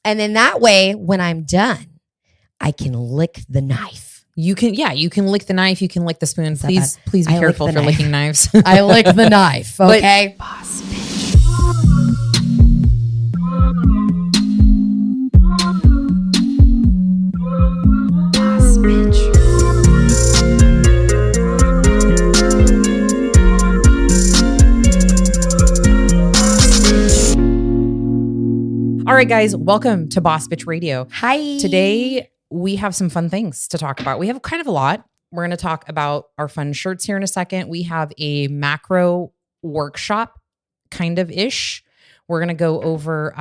And then that way, when I'm done, I can lick the knife. You can lick the knife. You can lick the spoon. Please be careful if you're licking knives. I lick the knife. Okay. Boss bitch. Boss bitch. All right, guys, welcome to BossBitch Radio. Hi. Today, we have some fun things to talk about. We have kind of a lot. We're going to talk about our fun shirts here in a second. We have a macro workshop, kind of ish. We're going to go over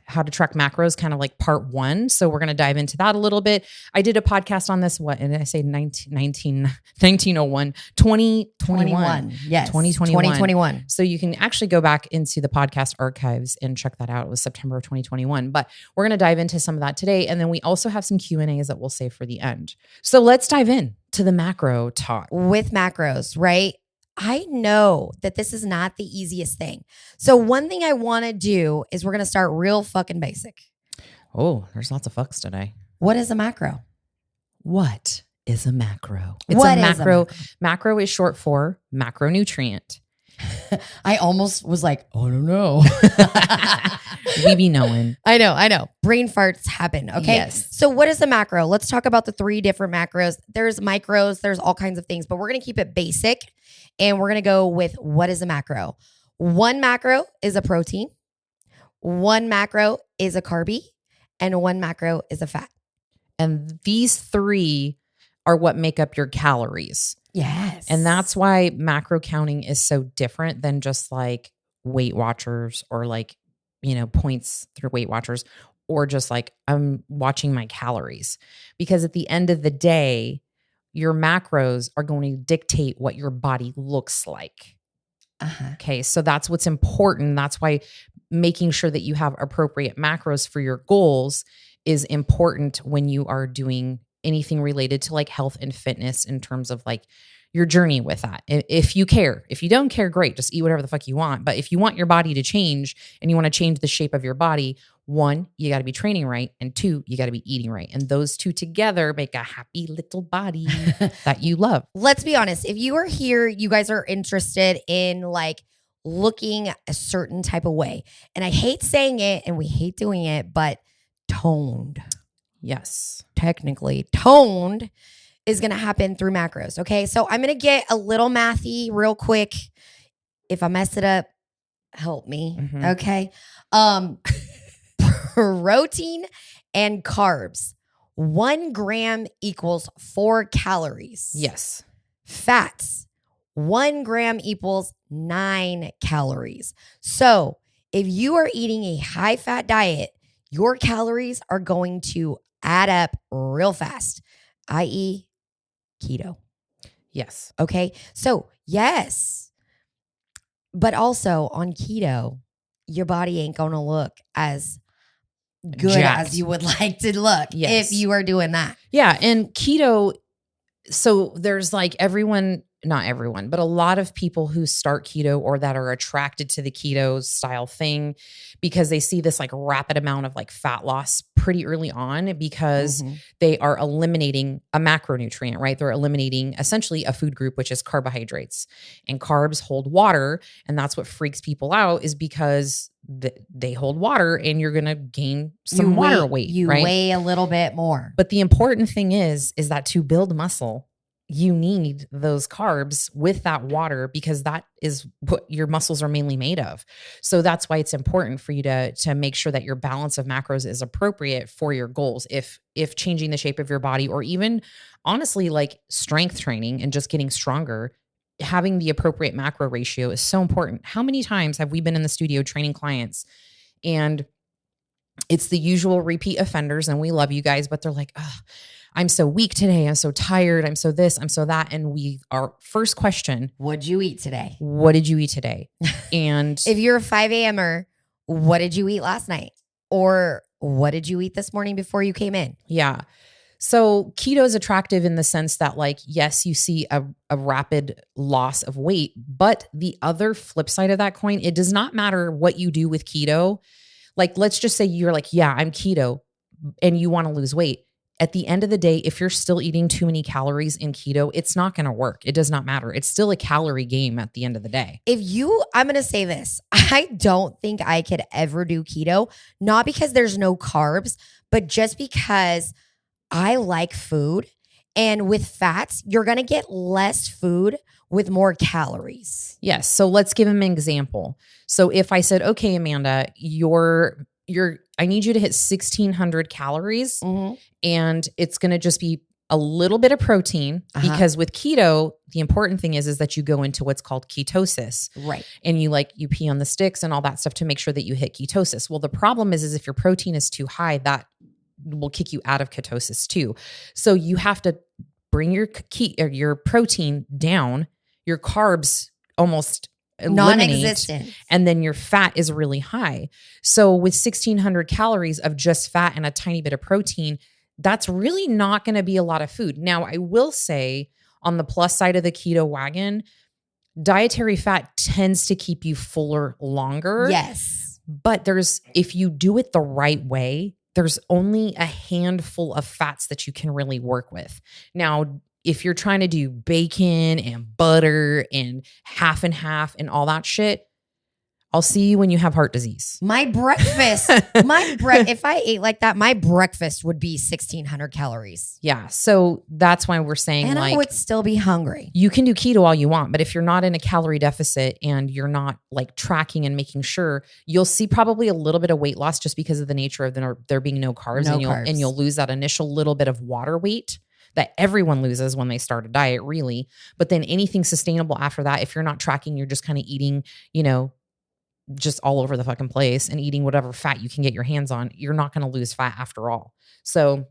how to track macros, kind of like part 1. So we're going to dive into that a little bit. I did a podcast on this, what did I say? 2021. Yes. 2021. So you can actually go back into the podcast archives and check that out. It was September of 2021. But we're going to dive into some of that today. And then we also have some Q&As that we'll save for the end. So let's dive in to the macro talk. With macros, right? I know that this is not the easiest thing. So one thing I want to do is we're going to start real fucking basic. Oh, there's lots of fucks today. What is a macro? What is a macro? What is a macro? Macro is short for macronutrient. I almost was like, oh, no. We be knowing. I know. Brain farts happen. Okay. Yes. So what is a macro? Let's talk about the 3 different macros. There's micros, there's all kinds of things, but we're going to keep it basic and we're going to go with what is a macro. 1 macro is a protein. 1 macro is a carby and 1 macro is a fat. And these 3 are what make up your calories. Yes. And that's why macro counting is so different than just like Weight Watchers or like, points through Weight Watchers or just like I'm watching my calories. Because at the end of the day, your macros are going to dictate what your body looks like. Okay. So that's what's important. That's why making sure that you have appropriate macros for your goals is important when you are doing anything related to like health and fitness in terms of like your journey with that. If you care, if you don't care, great, just eat whatever the fuck you want. But if you want your body to change and you want to change the shape of your body, 1, you got to be training right. And 2, you got to be eating right. And those 2 together make a happy little body that you love. Let's be honest. If you are here, you guys are interested in like looking a certain type of way. And I hate saying it and we hate doing it, but toned. Yes. Technically toned is going to happen through macros. Okay. So I'm going to get a little mathy real quick. If I mess it up, help me. Mm-hmm. Okay. Protein and carbs. 1 gram equals 4 calories. Yes. Fats. 1 gram equals 9 calories. So if you are eating a high fat diet, your calories are going to add up real fast, i.e. keto. Yes. Okay. So yes, but also on keto, your body ain't going to look as good jacked as you would like to look if you are doing that. Yeah. And keto, so there's like not everyone, but a lot of people who start keto or that are attracted to the keto style thing because they see this like rapid amount of like fat loss pretty early on because they are eliminating a macronutrient, right? They're eliminating essentially a food group, which is carbohydrates, and carbs hold water. And that's what freaks people out is because they hold water and you're going to gain some water weight. You right? weigh a little bit more. But the important thing is that to build muscle, you need those carbs with that water because that is what your muscles are mainly made of. So that's why it's important for you to make sure that your balance of macros is appropriate for your goals. If changing the shape of your body or even honestly like strength training and just getting stronger, having the appropriate macro ratio is so important. How many times have we been in the studio training clients and it's the usual repeat offenders and we love you guys, but they're like, oh, I'm so weak today. I'm so tired. I'm so this, I'm so that. And our first question, what'd you eat today? What did you eat today? And if you're a 5 a.m.er, what did you eat last night? Or what did you eat this morning before you came in? Yeah. So keto is attractive in the sense that like, yes, you see a rapid loss of weight, but the other flip side of that coin, it does not matter what you do with keto. Like, let's just say you're like, yeah, I'm keto and you want to lose weight. At the end of the day, if you're still eating too many calories in keto, it's not going to work. It does not matter. It's still a calorie game at the end of the day. I'm going to say this. I don't think I could ever do keto, not because there's no carbs, but just because I like food. And with fats, you're going to get less food with more calories. Yes. So let's give him an example. So if I said, okay, Amanda, I need you to hit 1,600 calories and it's going to just be a little bit of protein because with keto, the important thing is that you go into what's called ketosis. Right. And you pee on the sticks and all that stuff to make sure that you hit ketosis. Well, the problem is if your protein is too high, that will kick you out of ketosis too. So you have to bring your protein down, your carbs almost non-existent, and then your fat is really high. So with 1,600 calories of just fat and a tiny bit of protein, that's really not going to be a lot of food. Now, I will say on the plus side of the keto wagon, dietary fat tends to keep you fuller longer. Yes. But if you do it the right way, there's only a handful of fats that you can really work with. Now, if you're trying to do bacon and butter and half and half and all that shit, I'll see you when you have heart disease. My breakfast, if I ate like that, my breakfast would be 1,600 calories. Yeah. So that's why we're saying and I would still be hungry. You can do keto all you want, but if you're not in a calorie deficit and you're not like tracking and making sure, you'll see probably a little bit of weight loss just because of the nature of there being no carbs, and you'll lose that initial little bit of water weight that everyone loses when they start a diet, really. But then anything sustainable after that, if you're not tracking, you're just kind of eating, just all over the fucking place and eating whatever fat you can get your hands on, you're not going to lose fat after all. So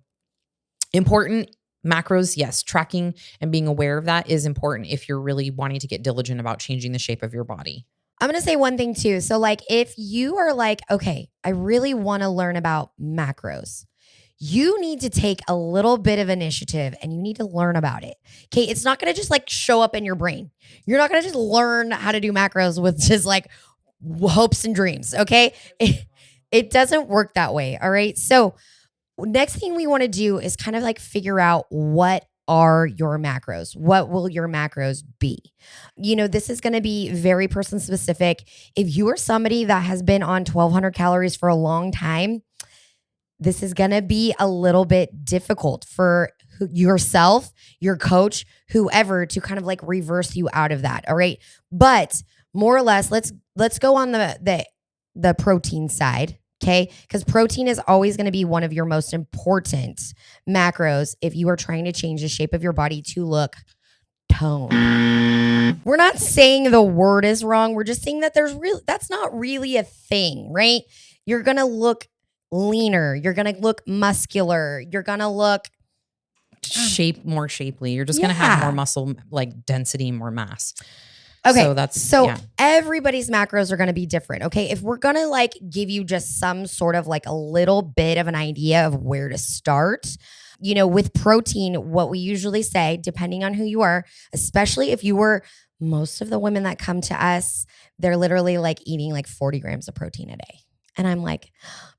important macros, yes, tracking and being aware of that is important if you're really wanting to get diligent about changing the shape of your body. I'm going to say one thing too. So like if you are like, okay, I really want to learn about macros, you need to take a little bit of initiative and you need to learn about it. Okay. It's not going to just like show up in your brain. You're not going to just learn how to do macros with just like hopes and dreams. Okay. It doesn't work that way. All right. So next thing we want to do is kind of like figure out what are your macros? What will your macros be? This is going to be very person specific. If you are somebody that has been on 1,200 calories for a long time, this is going to be a little bit difficult for yourself, your coach, whoever, to kind of like reverse you out of that. All right. But more or less, let's go on the protein side. Okay. Because protein is always going to be one of your most important macros if you are trying to change the shape of your body to look toned. We're not saying the word is wrong. We're just saying that that's not really a thing, right? You're going to look leaner. You're going to look muscular. You're going to look more shapely. You're just going to have more muscle, like density, more mass. Okay. So everybody's macros are going to be different. Okay. If we're going to like give you just some sort of like a little bit of an idea of where to start, with protein, what we usually say, depending on who you are, especially if you were most of the women that come to us, they're literally like eating like 40 grams of protein a day. And I'm like,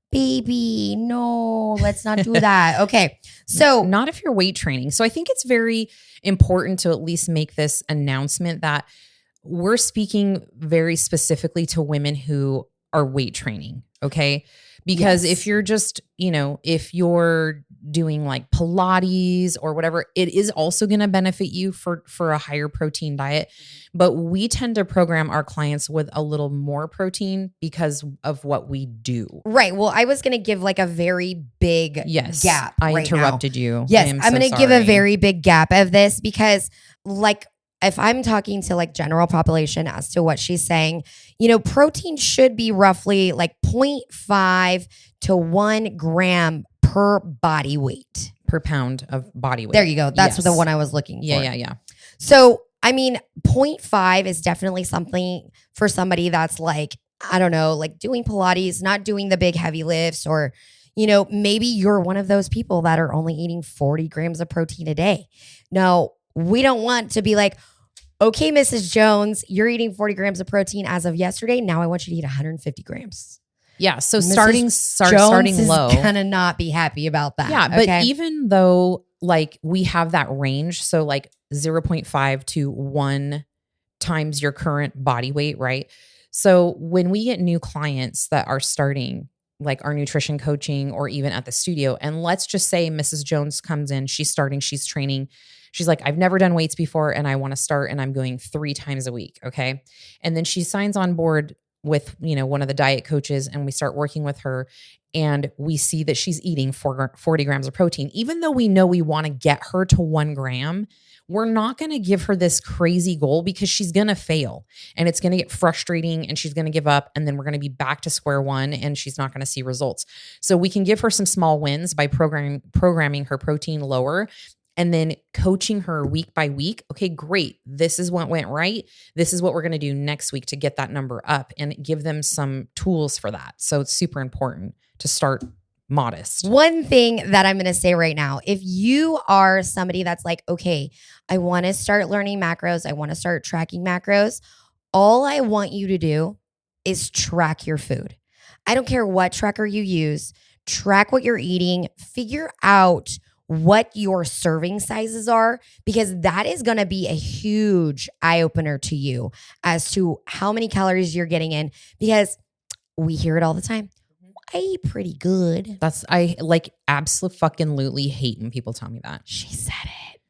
baby, no, let's not do that. Okay. So not if you're weight training. So I think it's very important to at least make this announcement that we're speaking very specifically to women who are weight training. Okay. Because if you're just, if you're doing like Pilates or whatever, it is also going to benefit you for a higher protein diet. But we tend to program our clients with a little more protein because of what we do. Right. Well, I was going to give like a very big gap. I interrupted you. Yes. I'm going to give a very big gap of this because like, if I'm talking to like general population as to what she's saying, protein should be roughly like 0.5 to 1 gram per body weight. Per pound of body weight. There you go. That's the one I was looking for. Yeah. So, 0.5 is definitely something for somebody that's like, I don't know, like doing Pilates, not doing the big heavy lifts, or, maybe you're one of those people that are only eating 40 grams of protein a day. Now, we don't want to be like, okay, Mrs. Jones, you're eating 40 grams of protein as of yesterday. Now I want you to eat 150 grams. Yeah. So Mrs. starting Jones low. is gonna not be happy about that. Yeah. But okay? even though like we have that range, so like 0.5 to 1 times your current body weight, right? So when we get new clients that are starting like our nutrition coaching or even at the studio, and let's just say Mrs. Jones comes in, she's starting, she's training. She's like, I've never done weights before and I want to start and I'm going 3 times a week. Okay. And then she signs on board with, one of the diet coaches and we start working with her and we see that she's eating 40 grams of protein. Even though we know we want to get her to 1 gram, we're not going to give her this crazy goal because she's going to fail and it's going to get frustrating and she's going to give up. And then we're going to be back to square one and she's not going to see results. So we can give her some small wins by programming her protein lower and then coaching her week by week. Okay, great. This is what went right. This is what we're going to do next week to get that number up and give them some tools for that. So it's super important to start modest. One thing that I'm going to say right now, if you are somebody that's like, okay, I want to start learning macros, I want to start tracking macros, all I want you to do is track your food. I don't care what tracker you use, track what you're eating, figure out what your serving sizes are, because that is going to be a huge eye opener to you as to how many calories you're getting in, because we hear it all the time. I eat pretty good. I like absolutely hate when people tell me that. She said it.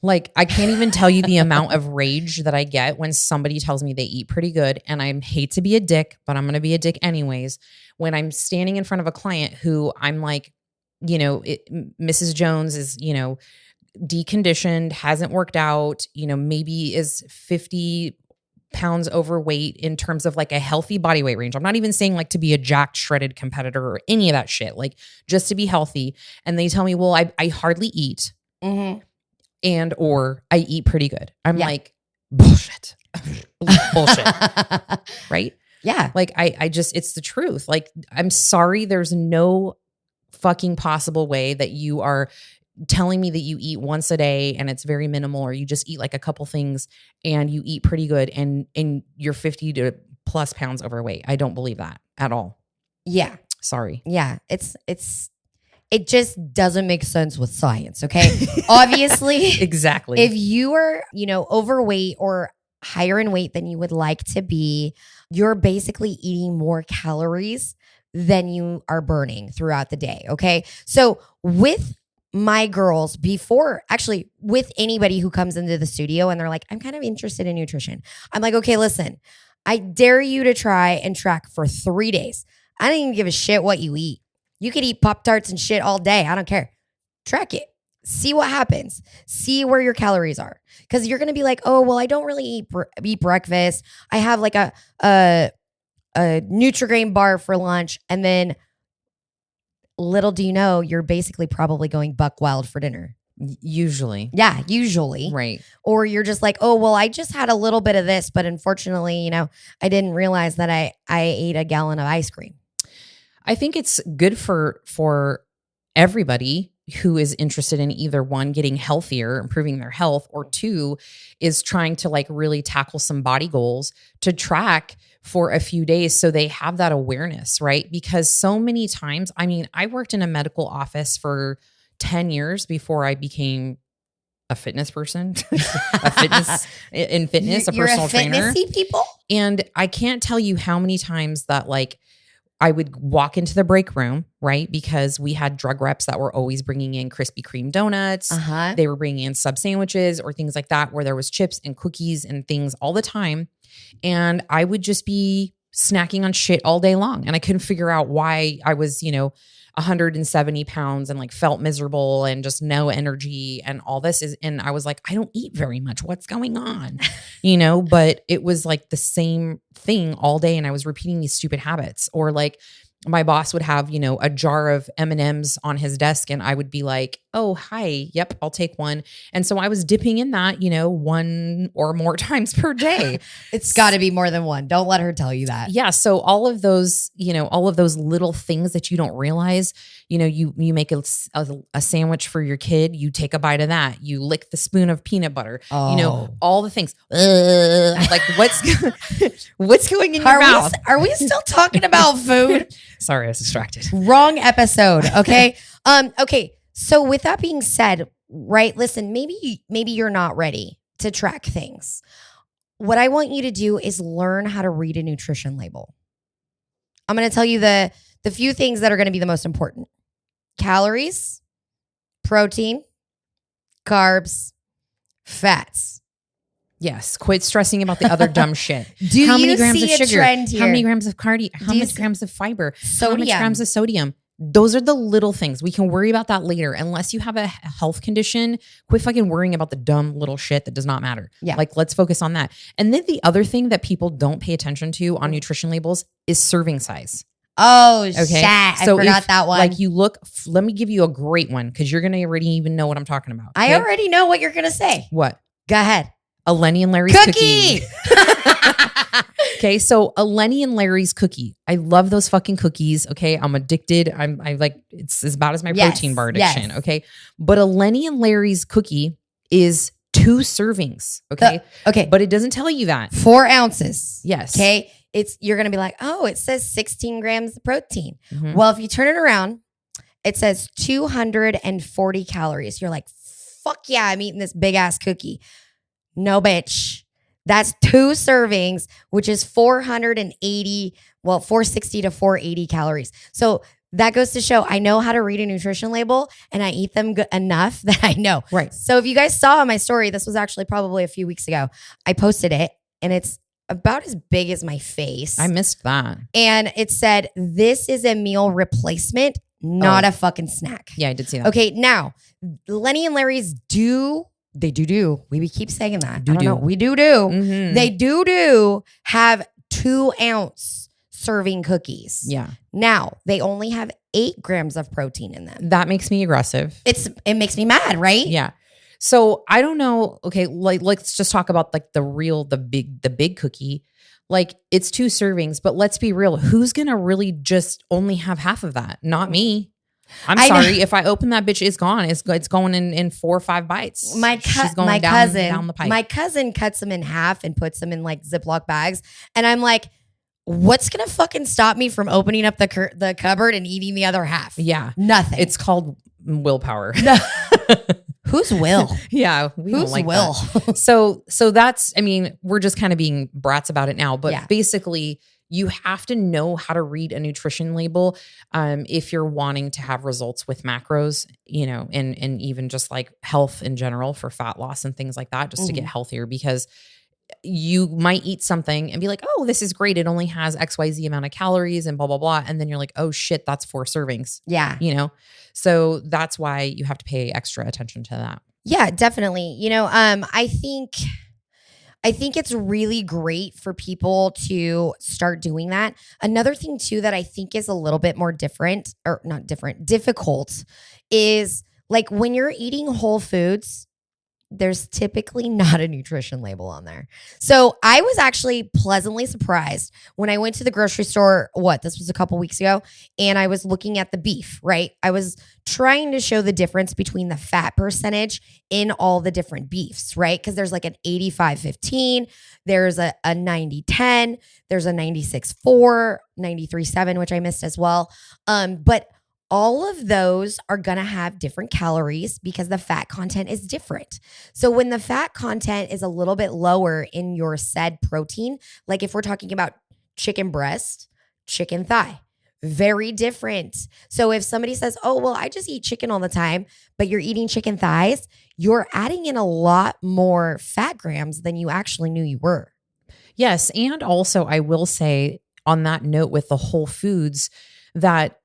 Like, I can't even tell you the amount of rage that I get when somebody tells me they eat pretty good. And I hate to be a dick, but I'm going to be a dick anyways. When I'm standing in front of a client who I'm like, Mrs. Jones is, deconditioned, hasn't worked out, maybe is 50 pounds overweight in terms of like a healthy body weight range. I'm not even saying like to be a jacked, shredded competitor or any of that shit, like just to be healthy. And they tell me, well, I hardly eat and or I eat pretty good. I'm like, bullshit. Bullshit. Right? Yeah. Like I just, it's the truth. Like, I'm sorry, there's no fucking possible way that you are telling me that you eat once a day and it's very minimal, or you just eat like a couple things and you eat pretty good and you're 50 to plus pounds overweight. I don't believe that at all. Yeah. Sorry. Yeah. It just doesn't make sense with science. Okay. Obviously. Exactly. If you are, overweight or higher in weight than you would like to be, you're basically eating more calories than you are burning throughout the day. Okay. So with my girls, actually with anybody who comes into the studio and they're like, I'm kind of interested in nutrition, I'm like, okay, listen, I dare you to try and track for 3 days. I don't even give a shit what you eat. You could eat Pop-Tarts and shit all day. I don't care. Track it. See what happens. See where your calories are. Because you're going to be like, oh, well, I don't really eat breakfast. I have like a Nutri-Grain bar for lunch. And then little do you know, you're basically probably going buck wild for dinner. Usually. Yeah, usually. Right. Or you're just like, oh, well, I just had a little bit of this, but unfortunately, I didn't realize that I ate a gallon of ice cream. I think it's good for everybody who is interested in either one, getting healthier, improving their health, or two, is trying to like really tackle some body goals to track for a few days so they have that awareness, right? Because so many times, I worked in a medical office for 10 years before I became a fitness person, a personal trainer. Fitnessy people? And I can't tell you how many times that like I would walk into the break room, right? Because we had drug reps that were always bringing in Krispy Kreme donuts. They were bringing in sub sandwiches or things like that where there was chips and cookies and things all the time. And I would just be snacking on shit all day long. And I couldn't figure out why I was, 170 pounds and like felt miserable and just no energy and all this and I was like, I don't eat very much. What's going on? But it was like the same thing all day. And I was repeating these stupid habits. Or like my boss would have, a jar of M&Ms on his desk and I would be like, oh, hi. Yep, I'll take one. And so I was dipping in that, one or more times per day. It's got to be more than one. Don't let her tell you that. Yeah. So all of those little things that you don't realize, you make a sandwich for your kid, you take a bite of that, you lick the spoon of peanut butter, all the things. Like what's going in your mouth? Are we still talking about food? Sorry, I was distracted. Wrong episode. Okay. Okay. So with that being said, right, listen, maybe you're not ready to track things. What I want you to do is learn how to read a nutrition label. I'm going to tell you the few things that are going to be the most important. Calories, protein, carbs, fats. Yes. Quit stressing about the other dumb shit. How many grams of sugar? How many grams of cardio? How many grams of fiber? Sodium. How much grams of sodium? Those are the little things. We can worry about that later. Unless you have a health condition, quit fucking worrying about the dumb little shit that does not matter. Yeah. Like, let's focus on that. And then the other thing that people don't pay attention to on nutrition labels is serving size. Oh, okay. Shit. I forgot that one. Like, you look, let me give you a great one because you're going to already even know what I'm talking about. Okay? I already know what you're going to say. What? Go ahead. A Lenny and Larry's cookie. Okay, so a Lenny and Larry's cookie. I love those fucking cookies. Okay, I'm addicted. I like, it's as bad as my protein bar addiction. Yes. Okay, but a Lenny and Larry's cookie is 2 servings. Okay, okay, but it doesn't tell you that 4 ounces. Yes. Okay, you're gonna be like, oh, it says 16 grams of protein. Mm-hmm. Well, if you turn it around, it says 240 calories. You're like, fuck yeah, I'm eating this big ass cookie. No, bitch. That's 2 servings, which is 460 to 480 calories. So that goes to show I know how to read a nutrition label and I eat them enough that I know. Right. So if you guys saw my story, this was actually probably a few weeks ago. I posted it and it's about as big as my face. I missed that. And it said, this is a meal replacement, not a fucking snack. Yeah, I did see that. Okay, now, Lenny and Larry's They do. We keep saying that. I don't know. We do. Mm-hmm. They do have 2-ounce serving cookies. Yeah. Now, they only have 8 grams of protein in them. That makes me aggressive. It makes me mad, right? Yeah. So I don't know. Okay, like let's just talk about like the big cookie. Like, it's 2 servings, but let's be real. Who's gonna really just only have half of that? Not me. I'm sorry. If I open that bitch, it's gone. It's going in 4 or 5 bites. My cousin down the pipe. My cousin cuts them in half and puts them in like Ziploc bags. And I'm like, what's going to fucking stop me from opening up the cupboard and eating the other half? Yeah. Nothing. It's called willpower. No. Who's will? Yeah. Who's like will? So that's, I mean, we're just kind of being brats about it now, but basically you have to know how to read a nutrition label if you're wanting to have results with macros, and even just like health in general for fat loss and things like that, just to get healthier, because you might eat something and be like, oh, this is great. It only has XYZ amount of calories and blah, blah, blah. And then you're like, oh shit, that's 4 servings. Yeah. So that's why you have to pay extra attention to that. Yeah, definitely. I think it's really great for people to start doing that. Another thing too that I think is a little bit more difficult is like when you're eating whole foods, there's typically not a nutrition label on there. So I was actually pleasantly surprised when I went to the grocery store, this was a couple weeks ago, and I was looking at the beef, right? I was trying to show the difference between the fat percentage in all the different beefs, right? Because there's like an 85-15, there's a 90-10, there's a 96-4, 93-7, which I missed as well. But all of those are going to have different calories because the fat content is different. So when the fat content is a little bit lower in your said protein, like if we're talking about chicken breast, chicken thigh, very different. So if somebody says, oh, well, I just eat chicken all the time, but you're eating chicken thighs, you're adding in a lot more fat grams than you actually knew you were. Yes. And also I will say on that note with the whole foods that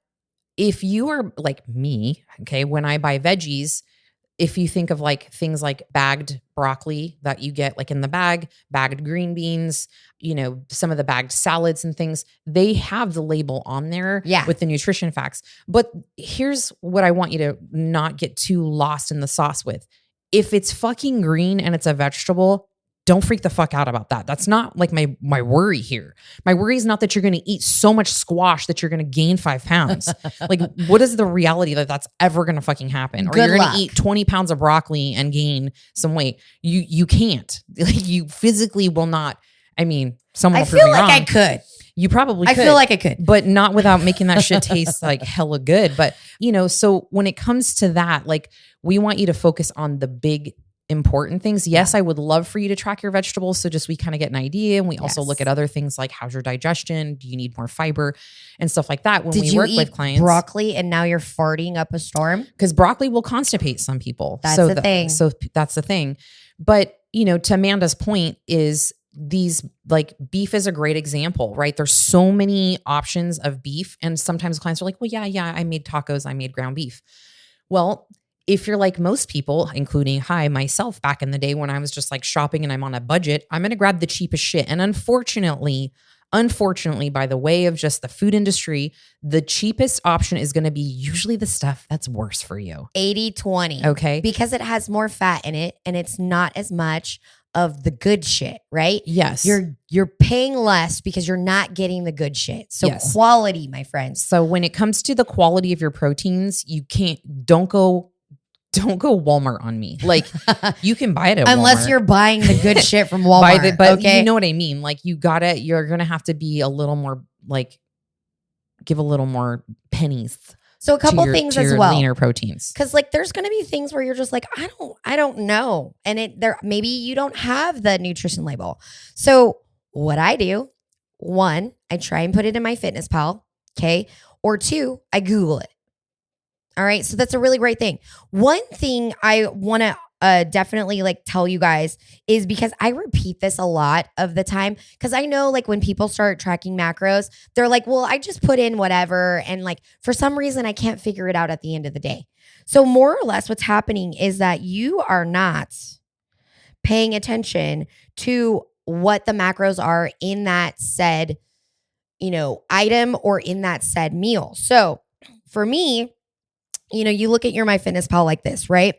if you are like me, okay, when I buy veggies, if you think of like things like bagged broccoli that you get like in the bag, bagged green beans, some of the bagged salads and things, they have the label on there with the nutrition facts. But here's what I want you to not get too lost in the sauce with. If it's fucking green and it's a vegetable, don't freak the fuck out about that. That's not like my worry here. My worry is not that you're going to eat so much squash that you're going to gain 5 pounds. Like, what is the reality that that's ever going to fucking happen? Or you're going to eat 20 pounds of broccoli and gain some weight. You can't. Like, you physically will not. I mean, someone will prove me wrong. I could. You probably could. I feel like I could. But not without making that shit taste like hella good. But, so when it comes to that, like, we want you to focus on the big important things. Yes, I would love for you to track your vegetables. So just we kind of get an idea. And we also look at other things like how's your digestion? Do you need more fiber and stuff like that when we work with clients? Broccoli and now you're farting up a storm? Because broccoli will constipate some people. That's the thing. So that's the thing. But, to Amanda's point is these, like, beef is a great example, right? There's so many options of beef. And sometimes clients are like, well, yeah, I made tacos. I made ground beef. Well, if you're like most people, including myself back in the day when I was just like shopping and I'm on a budget, I'm going to grab the cheapest shit. And unfortunately, by the way of just the food industry, the cheapest option is going to be usually the stuff that's worse for you. 80-20. Okay. Because it has more fat in it and it's not as much of the good shit, right? Yes. You're paying less because you're not getting the good shit. So quality, my friends. So when it comes to the quality of your proteins, don't go Walmart on me. Like, you can buy it at unless Walmart. You're buying the good shit from Walmart. But okay? You know what I mean? Like, you're going to have to be a little more, like, give a little more pennies. So a couple things as well. Leaner proteins. Cause like, there's going to be things where you're just like, I don't know. And maybe you don't have the nutrition label. So what I do, 1, I try and put it in my Fitness Pal. Okay. Or 2, I Google it. All right. So that's a really great thing. One thing I want to definitely like tell you guys is because I repeat this a lot of the time, because I know like when people start tracking macros, they're like, well, I just put in whatever. And like, for some reason, I can't figure it out at the end of the day. So more or less what's happening is that you are not paying attention to what the macros are in that said, item or in that said meal. So for me, you look at your MyFitnessPal like this, right?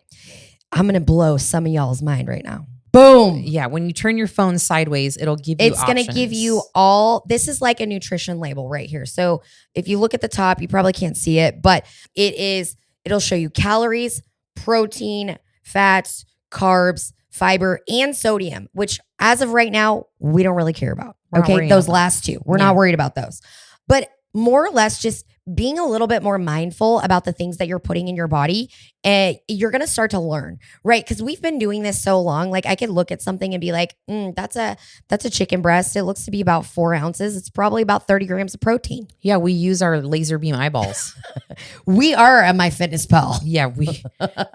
I'm going to blow some of y'all's mind right now. Boom. Yeah. When you turn your phone sideways, it'll give you It's going to give you all, this is like a nutrition label right here. So if you look at the top, you probably can't see it, but it'll show you calories, protein, fats, carbs, fiber, and sodium, which as of right now, we don't really care about. Okay. Those last 2, we're not worried about those, but more or less just being a little bit more mindful about the things that you're putting in your body, you're going to start to learn, right? Because we've been doing this so long. Like, I could look at something and be like, that's a chicken breast. It looks to be about 4 ounces. It's probably about 30 grams of protein. Yeah, we use our laser beam eyeballs. We are at MyFitnessPal. Yeah, we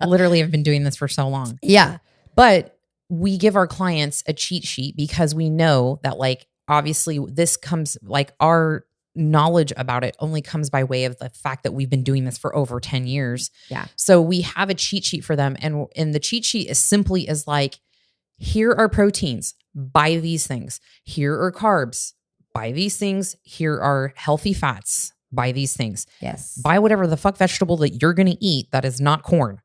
literally have been doing this for so long. Yeah. But we give our clients a cheat sheet because we know that, like, obviously this comes, like, our knowledge about it only comes by way of the fact that we've been doing this for over 10 years. Yeah. So we have a cheat sheet for them. And the cheat sheet is simply as like, here are proteins, buy these things. Here are carbs, buy these things. Here are healthy fats, buy these things. Yes. Buy whatever the fuck vegetable that you're going to eat that is not corn.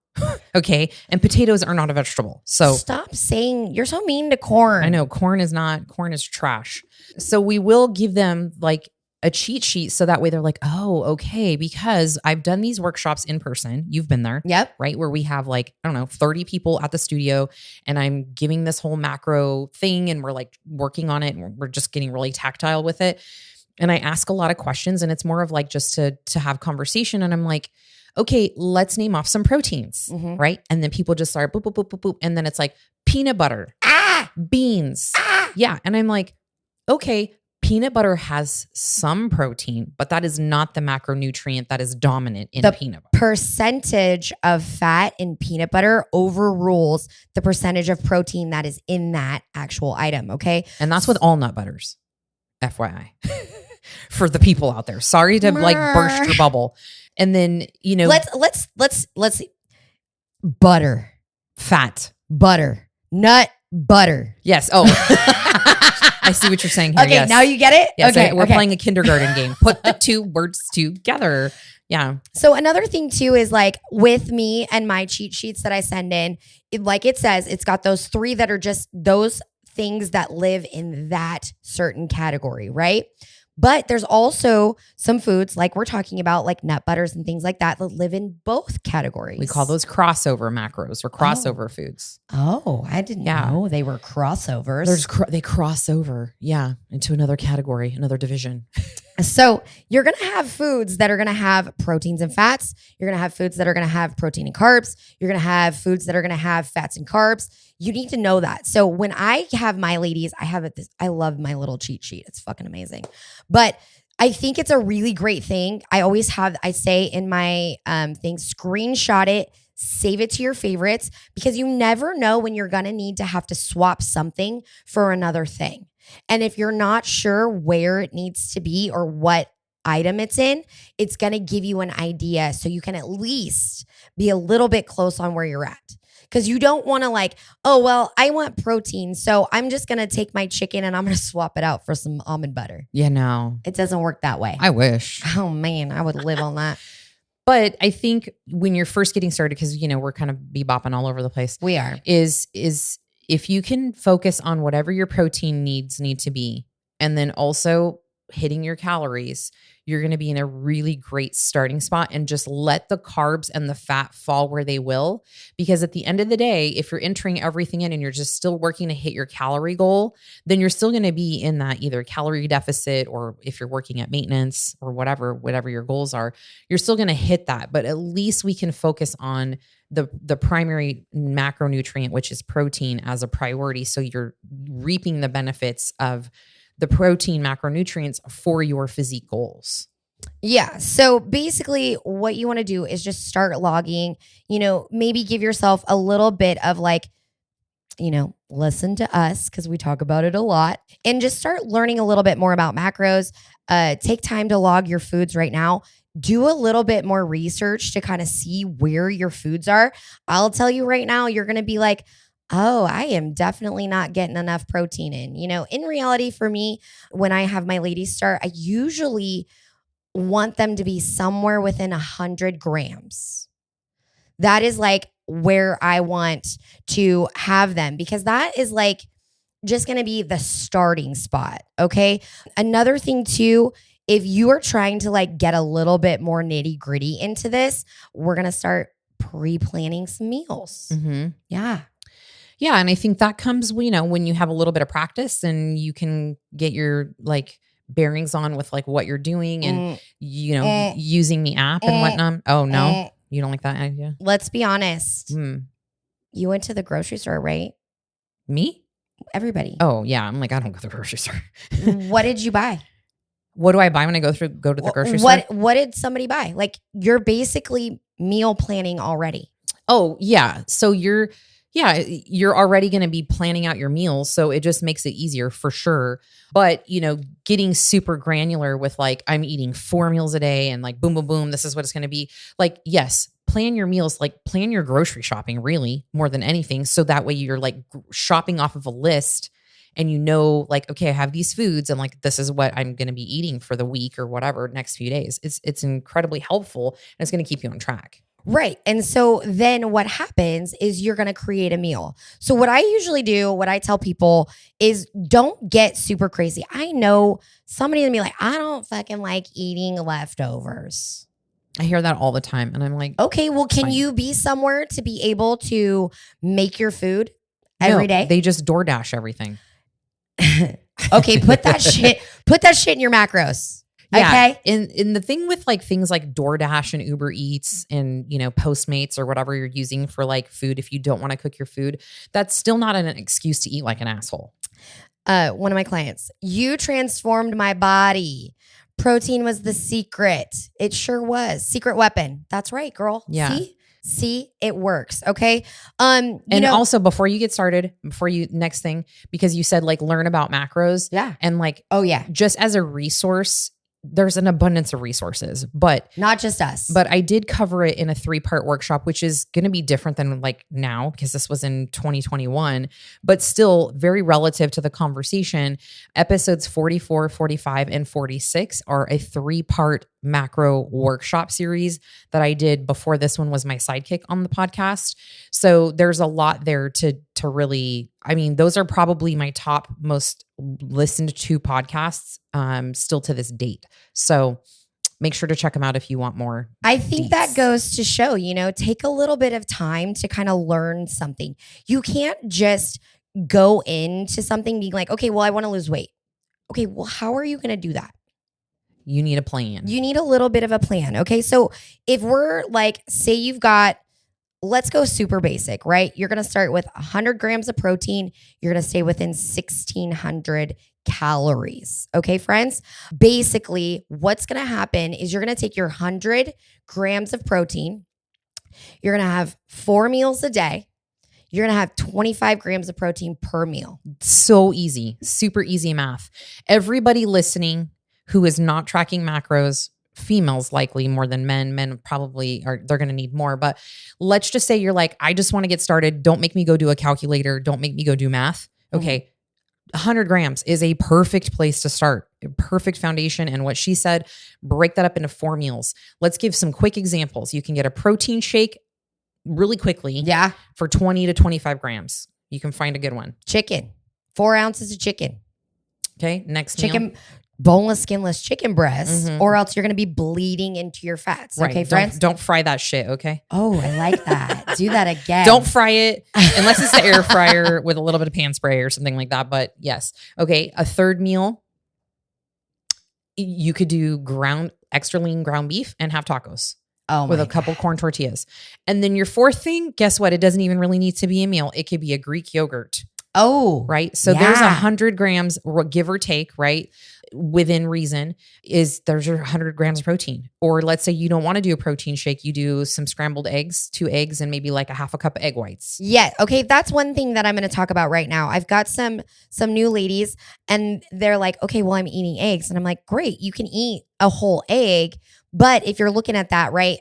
Okay. And potatoes are not a vegetable. So stop saying, you're so mean to corn. I know corn is trash. So we will give them like a cheat sheet. So that way they're like, oh, okay. Because I've done these workshops in person. You've been there. Yep. Right. Where we have like, 30 people at the studio and I'm giving this whole macro thing and we're like working on it and we're just getting really tactile with it. And I ask a lot of questions and it's more of like just to have conversation. And I'm like, okay, let's name off some proteins. Mm-hmm. Right. And then people just start boop, boop, boop, boop, boop. And then it's like peanut butter, beans. Yeah. And I'm like, okay, peanut butter has some protein, but that is not the macronutrient that is dominant in peanut butter. Percentage of fat in peanut butter overrules the percentage of protein that is in that actual item. Okay. And that's with all nut butters, FYI, for the people out there. Sorry to like burst your bubble. And then, let's see. butter, Fat. butter, nut butter. Yes. Oh, I see what you're saying here. Okay, yes. now you get it? Yes, okay, we're playing a kindergarten game. Put the two words together. Yeah. So another thing too is like with me and my cheat sheets that I send in, like it says, it's got those 3 that are just those things that live in that certain category, right? But there's also some foods like we're talking about, like nut butters and things like that live in both categories. We call those crossover macros or crossover foods. Oh, I didn't know they were crossovers. They cross over, into another category, another division. So you're going to have foods that are going to have proteins and fats. You're going to have foods that are going to have protein and carbs. You're going to have foods that are going to have fats and carbs. You need to know that. So when I have my ladies, I love my little cheat sheet. It's fucking amazing. But I think it's a really great thing. I say in my thing, screenshot it, save it to your favorites, because you never know when you're going to need to have to swap something for another thing. And if you're not sure where it needs to be or what item it's in, it's going to give you an idea so you can at least be a little bit close on where you're at. Because you don't want to like, oh, well, I want protein, so I'm just going to take my chicken and I'm going to swap it out for some almond butter. Yeah, no. It doesn't work that way. I wish. Oh, man, I would live on that. But I think when you're first getting started, because, we're kind of bebopping all over the place. We are. Is if you can focus on whatever your protein needs need to be, and then also hitting your calories, you're going to be in a really great starting spot, and just let the carbs and the fat fall where they will. Because at the end of the day, if you're entering everything in and you're just still working to hit your calorie goal, then you're still going to be in that either calorie deficit, or if you're working at maintenance or whatever your goals are, you're still going to hit that. But at least we can focus on the primary macronutrient, which is protein, as a priority. So you're reaping the benefits of the protein macronutrients for your physique goals. Yeah. So basically what you want to do is just start logging, maybe give yourself a little bit of like, listen to us because we talk about it a lot, and just start learning a little bit more about macros. Take time to log your foods right now. Do a little bit more research to kind of see where your foods are. I'll tell you right now, you're going to be like, oh, I am definitely not getting enough protein in. In reality, for me, when I have my ladies start, I usually want them to be somewhere within 100 grams. That is like where I want to have them, because that is like just going to be the starting spot. Okay. Another thing too, if you are trying to like get a little bit more nitty gritty into this, we're going to start pre-planning some meals. Mm-hmm. Yeah. Yeah. And I think that comes, when you have a little bit of practice and you can get your like bearings on with like what you're doing and, using the app and whatnot. Oh, no, you don't like that idea? Let's be honest. You went to the grocery store, right? Me? Everybody. Oh, yeah. I'm like, I don't go to the grocery store. What did you buy? What do I buy when I go to the grocery store? What did somebody buy? Like, you're basically meal planning already. Oh, yeah. So you're already going to be planning out your meals. So it just makes it easier for sure. But, getting super granular with like, I'm eating 4 meals a day and like, boom, boom, boom, this is what it's going to be. Like, yes, plan your meals, like plan your grocery shopping really more than anything. So that way you're like shopping off of a list and like, okay, I have these foods and like, this is what I'm going to be eating for the week or whatever next few days. It's incredibly helpful and it's going to keep you on track. Right. And so then what happens is you're going to create a meal. So what I usually do, what I tell people is don't get super crazy. I know somebody's going to be like, I don't fucking like eating leftovers. I hear that all the time. And I'm like, okay, well, can you be somewhere to be able to make your food every day? They just DoorDash everything. Okay, put that shit in your macros. Yeah. Okay. And the thing with like things like DoorDash and Uber Eats and, Postmates or whatever you're using for like food, if you don't want to cook your food, that's still not an excuse to eat like an asshole. One of my clients, you transformed my body. Protein was the secret. It sure was. Secret weapon. That's right, girl. Yeah. See, it works. Okay. Also before you get started, next thing, because you said like learn about macros. Yeah. And like, oh yeah, just as a resource, there's an abundance of resources, but not just us. But I did cover it in a 3-part workshop, which is going to be different than like now because this was in 2021, but still very relative to the conversation. Episodes 44, 45, and 46 are a 3-part macro workshop series that I did before this one was my sidekick on the podcast. So there's a lot there to really, I mean, those are probably my top most listened to podcasts still to this date. So make sure to check them out if you want more. I think deets. that goes to show, take a little bit of time to kind of learn something. You can't just go into something being like, okay, well, I want to lose weight. Okay, well, how are you going to do that? You need a plan. You need a little bit of a plan. Okay, so if we're like, say you've got, let's go super basic, right? You're going to start with 100 grams of protein. You're going to stay within 1,600 calories. Okay, friends? Basically, what's going to happen is you're going to take your 100 grams of protein. You're going to have 4 meals a day. You're going to have 25 grams of protein per meal. So easy, super easy math. Everybody listening who is not tracking macros, females likely more than men probably they're going to need more. But let's just say you're like, I just want to get started. Don't make me go do a calculator. Don't make me go do math. Okay. 100 grams is a perfect place to start, a perfect foundation. And what she said, break that up into 4 meals. Let's give some quick examples. You can get a protein shake really quickly for 20 to 25 grams. You can find a good one. Chicken, 4 ounces of chicken. Okay. Next chicken. meal. Boneless, skinless chicken breast, or else you're going to be bleeding into your fats. Right. Okay, friends? Don't fry that shit, okay? Oh, I like that. Do that again. Don't fry it unless it's the air fryer with a little bit of pan spray or something like that. But yes. Okay. A third meal, you could do extra lean ground beef and have tacos. With a couple corn tortillas. And then your fourth thing, guess what? It doesn't even really need to be a meal. It could be a Greek yogurt. Oh, right. So there's 100 grams, give or take, right? Within reason there's your 100 grams of protein. Or let's say you don't want to do a protein shake. You do some scrambled eggs, 2 eggs, and maybe like a half a cup of egg whites. Yeah. Okay. That's one thing that I'm going to talk about right now. I've got some new ladies and they're like, okay, well, I'm eating eggs. And I'm like, great. You can eat a whole egg. But if you're looking at that, right,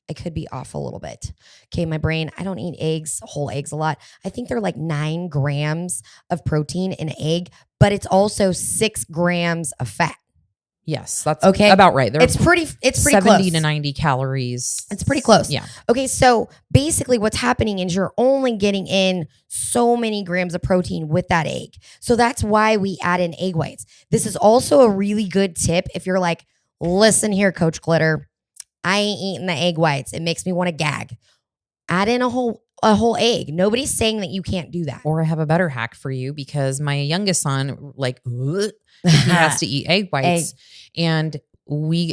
I could be off a little bit. Okay, my brain, I don't eat whole eggs a lot. I think they're like 9 grams of protein in an egg, but it's also 6 grams of fat. Yes, that's about right. It's pretty 70 close. to 90 calories. It's pretty close. Yeah. Okay, so basically what's happening is you're only getting in so many grams of protein with that egg. So that's why we add in egg whites. This is also a really good tip if you're like, listen here, Coach Glitter, I ain't eating the egg whites. It makes me want to gag. Add in a whole egg. Nobody's saying that you can't do that. Or I have a better hack for you because my youngest son, like, he has to eat egg whites. And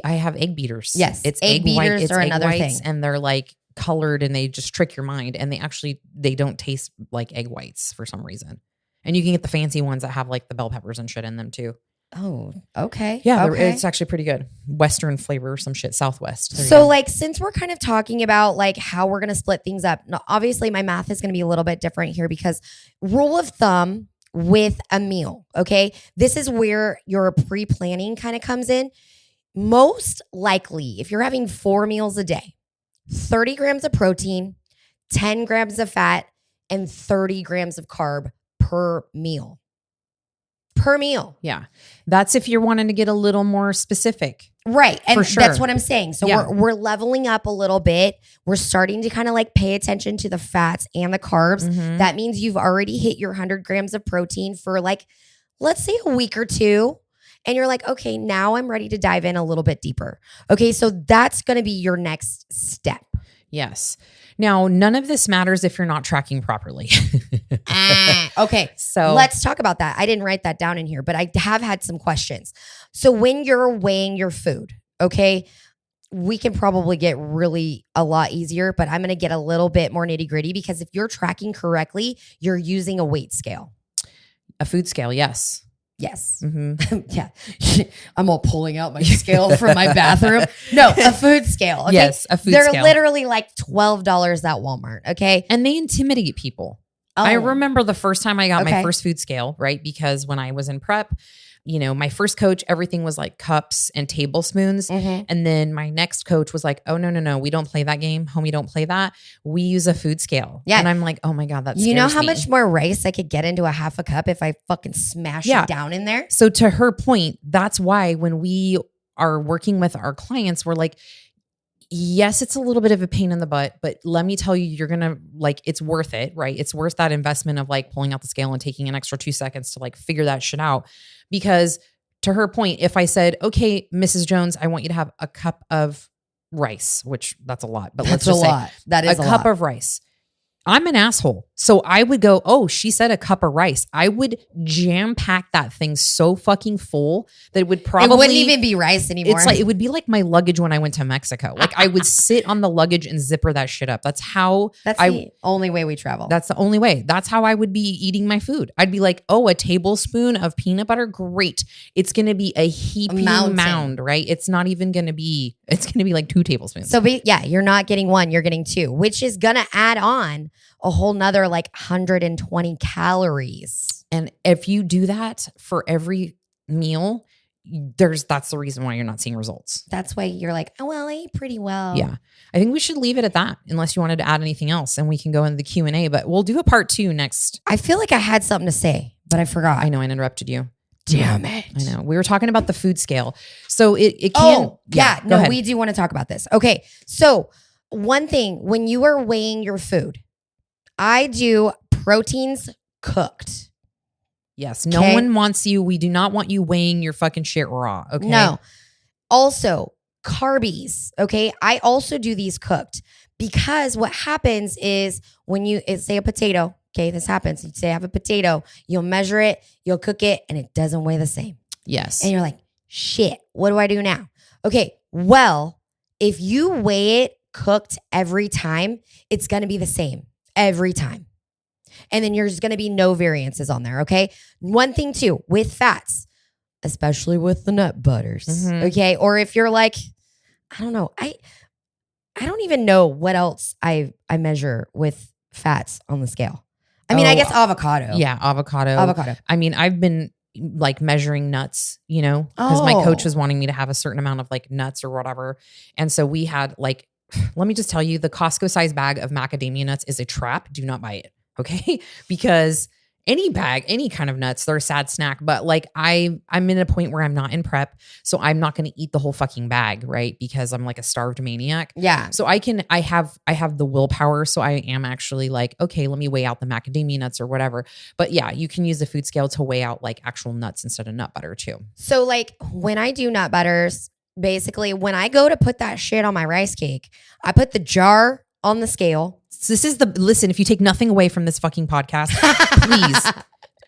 I have egg beaters. Yes. It's egg beaters it's are egg another whites, thing. and they're like colored and they just trick your mind. And they don't taste like egg whites for some reason. And you can get the fancy ones that have like the bell peppers and shit in them too. Oh, okay. Yeah, okay. It's actually pretty good. Western flavor or some shit, Southwest. So like, since we're kind of talking about like how we're going to split things up, now, obviously my math is going to be a little bit different here because rule of thumb with a meal, okay? This is where your pre-planning kind of comes in. Most likely, if you're having 4 meals a day, 30 grams of protein, 10 grams of fat, and 30 grams of carb per meal. Per meal. Yeah. That's if you're wanting to get a little more specific. Right. And for sure. That's what I'm saying. So we're leveling up a little bit. We're starting to kind of like pay attention to the fats and the carbs. Mm-hmm. That means you've already hit your 100 grams of protein for like, let's say a week or two. And you're like, okay, now I'm ready to dive in a little bit deeper. Okay. So that's going to be your next step. Yes. Now, none of this matters if you're not tracking properly. Okay. So let's talk about that. I didn't write that down in here, but I have had some questions. So when you're weighing your food, okay, we can probably get really a lot easier, but I'm going to get a little bit more nitty gritty because if you're tracking correctly, you're using a weight scale. A food scale. Yes. Yes. Mm-hmm. Yeah. I'm all pulling out my scale from my bathroom. No, a food scale. Okay? Yes, a food They're scale. literally like $12 at Walmart. Okay. And they intimidate people. Oh. I remember the first time I got my Okay. first food scale, right? Because when I was in prep, my first coach, everything was like cups and tablespoons. Mhm. And then my next coach was like, oh, no. We don't play that game. Homie, don't play that. We use a food scale. Yeah. And I'm like, oh my God, that's You know how much more rice I could get into a half a cup if I fucking smash it down in there? So to her point, that's why when we are working with our clients, we're like, yes, it's a little bit of a pain in the butt, but let me tell you, you're going to like, it's worth it, right? It's worth that investment of like pulling out the scale and taking an extra 2 seconds to like figure that shit out. Because to her point, if I said, okay, Mrs. Jones, I want you to have a cup of rice, which that's a lot, but let's just say that is a cup of rice. I'm an asshole. So I would go, oh, she said a cup of rice. I would jam pack that thing so fucking full that it would probably. It wouldn't even be rice anymore. It's like, it would be like my luggage when I went to Mexico. Like I would sit on the luggage and zipper that shit up. That's how. That's the only way we travel. That's the only way. That's how I would be eating my food. I'd be like, oh, a tablespoon of peanut butter. Great. It's going to be a heaping mound, right? It's not even going to be, it's going to be like 2 tablespoons. So you're not getting 1, you're getting 2, which is going to add on a whole nother like 120 calories. And if you do that for every meal, that's the reason why you're not seeing results. That's why you're like, oh, well, I eat pretty well. Yeah. I think we should leave it at that unless you wanted to add anything else and we can go into the Q&A, but we'll do a part 2 next. I feel like I had something to say, but I forgot. I know I interrupted you. Damn it. I know. We were talking about the food scale. So it can. Oh, yeah. No, we do want to talk about this. Okay. So one thing, when you are weighing your food, I do proteins cooked. Yes. No one wants you. We do not want you weighing your fucking shit raw. Okay. No. Also, carbies. Okay. I also do these cooked because what happens is when you say a potato, okay, this happens. You say I have a potato, you'll measure it, you'll cook it, and it doesn't weigh the same. Yes. And you're like, shit, what do I do now? Okay. Well, if you weigh it cooked every time, it's going to be the same every time. And then there's going to be no variances on there, okay? One thing too, with fats, especially with the nut butters, okay? Or if you're like, I don't know, I don't even know what else I measure with fats on the scale. I mean, I guess avocado. Yeah, avocado. I mean, I've been like measuring nuts, because my coach was wanting me to have a certain amount of like nuts or whatever. And so we had like, let me just tell you, the Costco size bag of macadamia nuts is a trap. Do not buy it. Okay. Because any bag, any kind of nuts, they're a sad snack. But like I'm in a point where I'm not in prep. So I'm not going to eat the whole fucking bag, right? Because I'm like a starved maniac. Yeah. So I have the willpower. So I am actually like, okay, let me weigh out the macadamia nuts or whatever. But yeah, you can use the food scale to weigh out like actual nuts instead of nut butter too. So like when I do nut butters, basically when I go to put that shit on my rice cake, I put the jar on the scale. So this is listen, if you take nothing away from this fucking podcast, please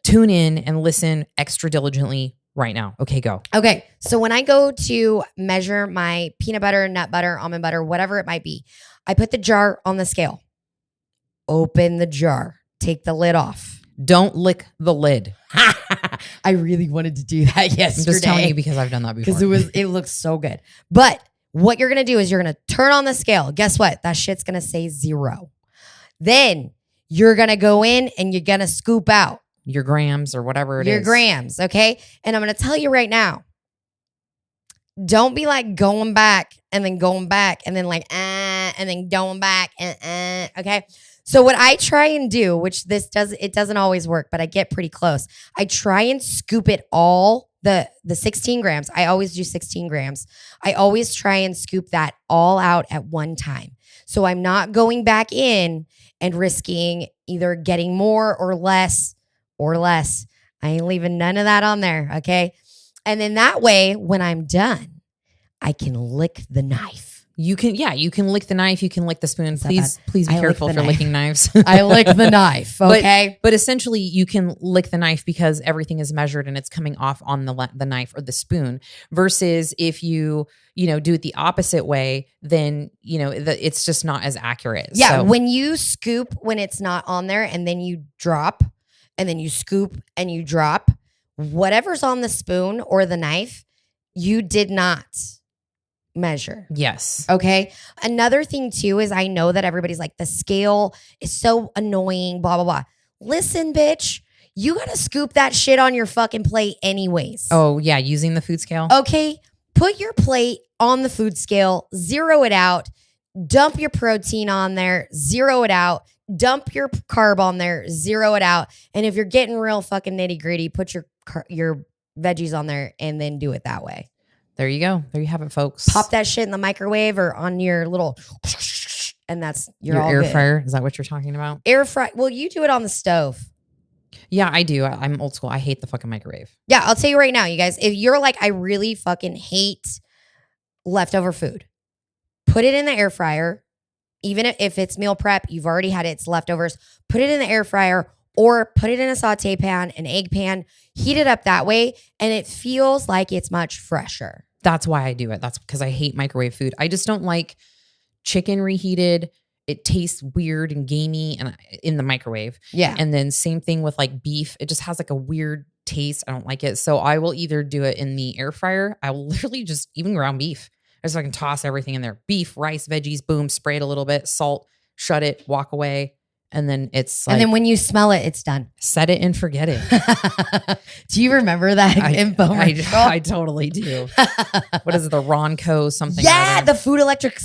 tune in and listen extra diligently right now. Okay, go. Okay. So when I go to measure my peanut butter, nut butter, almond butter, whatever it might be, I put the jar on the scale. Open the jar. Take the lid off. Don't lick the lid. I really wanted to do that yesterday. I'm just telling you because I've done that before. Because it looks so good. But what you're going to do is you're going to turn on the scale. Guess what? That shit's going to say 0. Then you're going to go in and you're going to scoop out your grams or whatever it is. Your grams, okay? And I'm going to tell you right now, don't be like going back and then like, and then going back, okay? So what I try and do, which it doesn't always work, but I get pretty close. I try and scoop it all, the 16 grams. I always do 16 grams. I always try and scoop that all out at one time. So I'm not going back in and risking either getting more or less. I ain't leaving none of that on there, okay? And then that way, when I'm done, I can lick the knife. You can lick the knife. You can lick the spoon. Please be careful if you're licking knives. I lick the knife, okay? But essentially, you can lick the knife because everything is measured and it's coming off on the knife or the spoon. Versus if you do it the opposite way, then it's just not as accurate. Yeah, so when you scoop when it's not on there, and then you drop, and then you scoop and you drop, whatever's on the spoon or the knife, you did not measure. Yes. Okay. Another thing too is I know that everybody's like, the scale is so annoying, blah, blah, blah. Listen, bitch, You got to scoop that shit on your fucking plate anyways. Oh, yeah. Using the food scale. Okay. Put your plate on the food scale, zero it out, dump your protein on there, zero it out, dump your carb on there, zero it out. And if you're getting real fucking nitty gritty, put your veggies on there and then do it that way. There you go. There you have it, folks. Pop that shit in the microwave or on your little, and that's your air good. fryer. Is that what you're talking about? Air fry. Well, you do it on the stove. Yeah, I do. I'm old school. I hate the fucking microwave. Yeah, I'll tell you right now, you guys, if you're like, I really fucking hate leftover food, put it in the air fryer. Even if it's meal prep, you've already had it's leftovers, put it in the air fryer or put it in a saute pan, an egg pan, heat it up that way, and it feels like it's much fresher. That's why I do it. That's because I hate microwave food. I just don't like chicken reheated. It tastes weird and gamey and in the microwave. Yeah. And then same thing with like beef. It just has like a weird taste. I don't like it. So I will either do it in the air fryer. I will literally just, even ground beef, I just fucking toss everything in there. Beef, rice, veggies, boom, spray it a little bit, salt, shut it, walk away. And then it's like, and then when you smell it, it's done. Set it and forget it. Do you remember that infomercial? I totally do. What is it? The Ronco something? Yeah, the food electric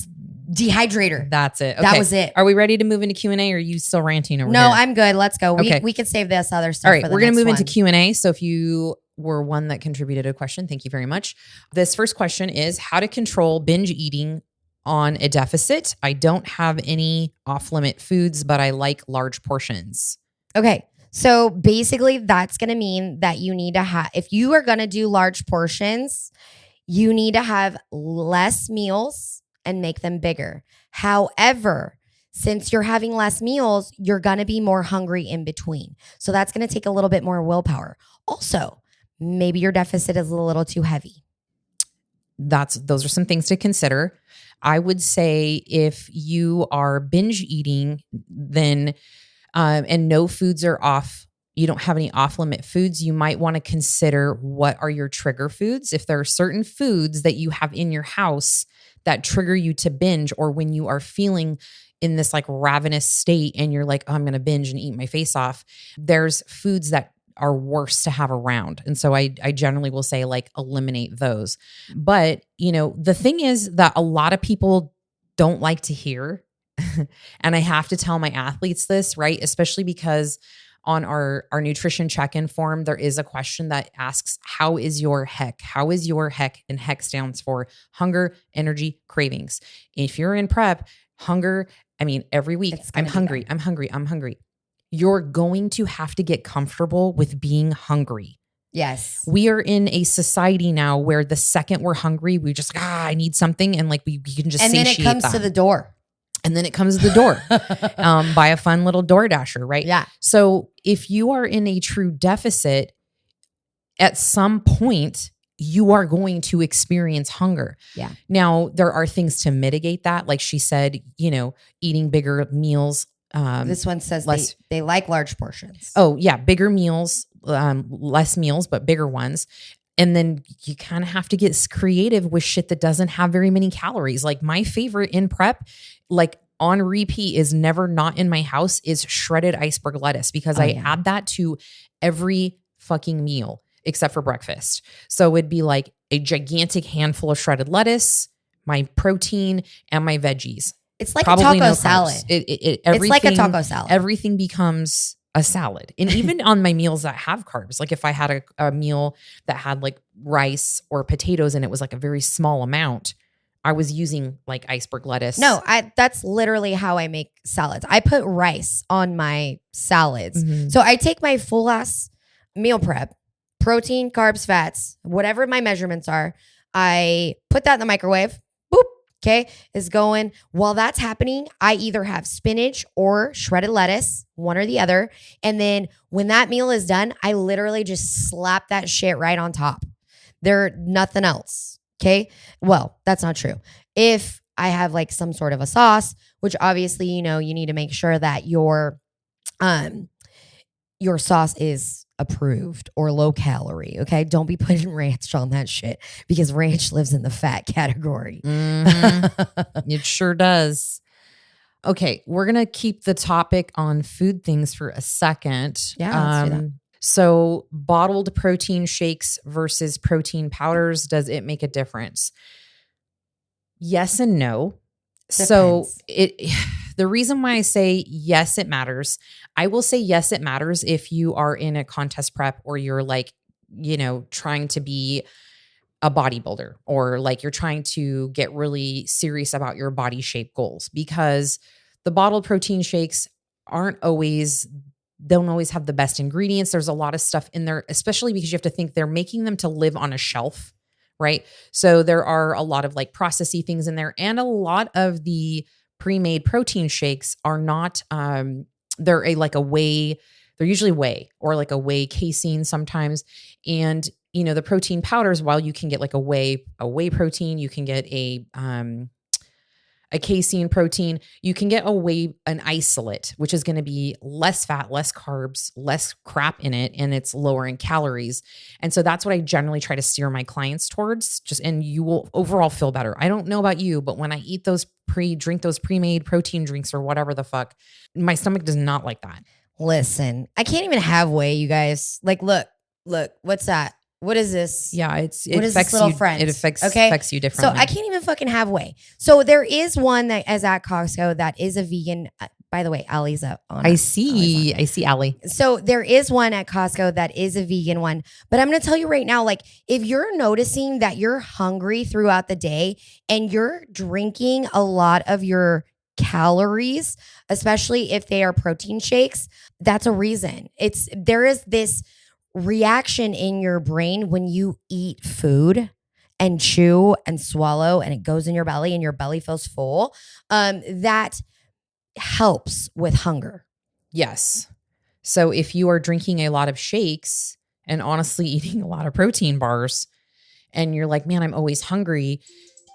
dehydrator. That's it. Okay. That was it. Are we ready to move into Q&A or are you still ranting over No, here? I'm good. Let's go. Okay. We can save this other stuff. All right, for the we're going to next move into one. Q&A. So if you were one that contributed a question, thank you very much. This first question is how to control binge eating on a deficit. I don't have any off-limit foods, but I like large portions. Okay. So basically that's going to mean that you need to have, if you are going to do large portions, you need to have less meals and make them bigger. However, since you're having less meals, you're going to be more hungry in between. So that's going to take a little bit more willpower. Also, maybe your deficit is a little too heavy. Those are some things to consider. I would say if you are binge eating, then and no foods are off, you don't have any off-limit foods, you might want to consider what are your trigger foods. If there are certain foods that you have in your house that trigger you to binge, or when you are feeling in this like ravenous state and you're like, oh, I'm going to binge and eat my face off, there's foods that are worse to have around. And so I generally will say like eliminate those. But, you know, the thing is that a lot of people don't like to hear, and I have to tell my athletes this, right? Especially because on our nutrition check-in form, there is a question that asks, how is your HEC? How is your HEC? And HEC stands for hunger, energy, cravings. If you're in prep, hunger, I mean, every week, I'm hungry. You're going to have to get comfortable with being hungry. Yes. We are in a society now where the second we're hungry, we just like, I need something. And like we can just and then it comes to the door. And then it comes to the door by a fun little door dasher, right? Yeah. So if you are in a true deficit, at some point, you are going to experience hunger. Yeah. Now, there are things to mitigate that. Like she said, you know, eating bigger meals. This one says they like large portions. Oh, yeah. Bigger meals, less meals, but bigger ones. And then you kind of have to get creative with shit that doesn't have very many calories. Like my favorite in prep, like on repeat is never not in my house, is shredded iceberg lettuce, because I add that to every fucking meal except for breakfast. So it'd be like a gigantic handful of shredded lettuce, my protein, and my veggies. It's like Probably a taco no salad. It's like a taco salad. Everything becomes a salad. And even on my meals that have carbs, like if I had a meal that had like rice or potatoes and it was like a very small amount, I was using like iceberg lettuce. No, that's literally how I make salads. I put rice on my salads. Mm-hmm. So I take my full ass meal prep, protein, carbs, fats, whatever my measurements are. I put that in the microwave. Boop. Okay. Is going. While that's happening, I either have spinach or shredded lettuce, one or the other. And then when that meal is done, I literally just slap that shit right on top. There's nothing else. Okay. Well, that's not true. If I have like some sort of a sauce, which obviously, you know, you need to make sure that your sauce is approved or low calorie. Okay. Don't be putting ranch on that shit, because ranch lives in the fat category. Mm-hmm. It sure does. Okay. We're going to keep the topic on food things for a second. Yeah. Let's do that. So bottled protein shakes versus protein powders, does it make a difference? Yes and no. So the reason why I say yes, it matters. I will say yes, it matters if you are in a contest prep or you're like, trying to be a bodybuilder or like you're trying to get really serious about your body shape goals, because the bottled protein shakes don't always have the best ingredients. There's a lot of stuff in there, especially because you have to think they're making them to live on a shelf, right? So there are a lot of like processy things in there, and a lot of the pre-made protein shakes are not, they're usually whey or like a whey casein sometimes. And, the protein powders, while you can get like a whey protein, you can get a casein protein, you can get an isolate, which is going to be less fat, less carbs, less crap in it, and it's lower in calories. And so that's what I generally try to steer my clients towards, and you will overall feel better. I don't know about you, but when I eat drink those pre-made protein drinks or whatever the fuck, my stomach does not like that. Listen, I can't even have whey, you guys. Like, look, what's that? What is this? Yeah, it affects this little friend. It affects you differently. So I can't even fucking have whey. So there is one that is at Costco that is a vegan. By the way, Allie's up on. I see Allie. So there is one at Costco that is a vegan one. But I'm going to tell you right now, like if you're noticing that you're hungry throughout the day and you're drinking a lot of your calories, especially if they are protein shakes, that's a reason. There is this reaction in your brain when you eat food and chew and swallow and it goes in your belly and your belly feels full, that helps with hunger. Yes. So if you are drinking a lot of shakes and honestly eating a lot of protein bars and you're like, man, I'm always hungry,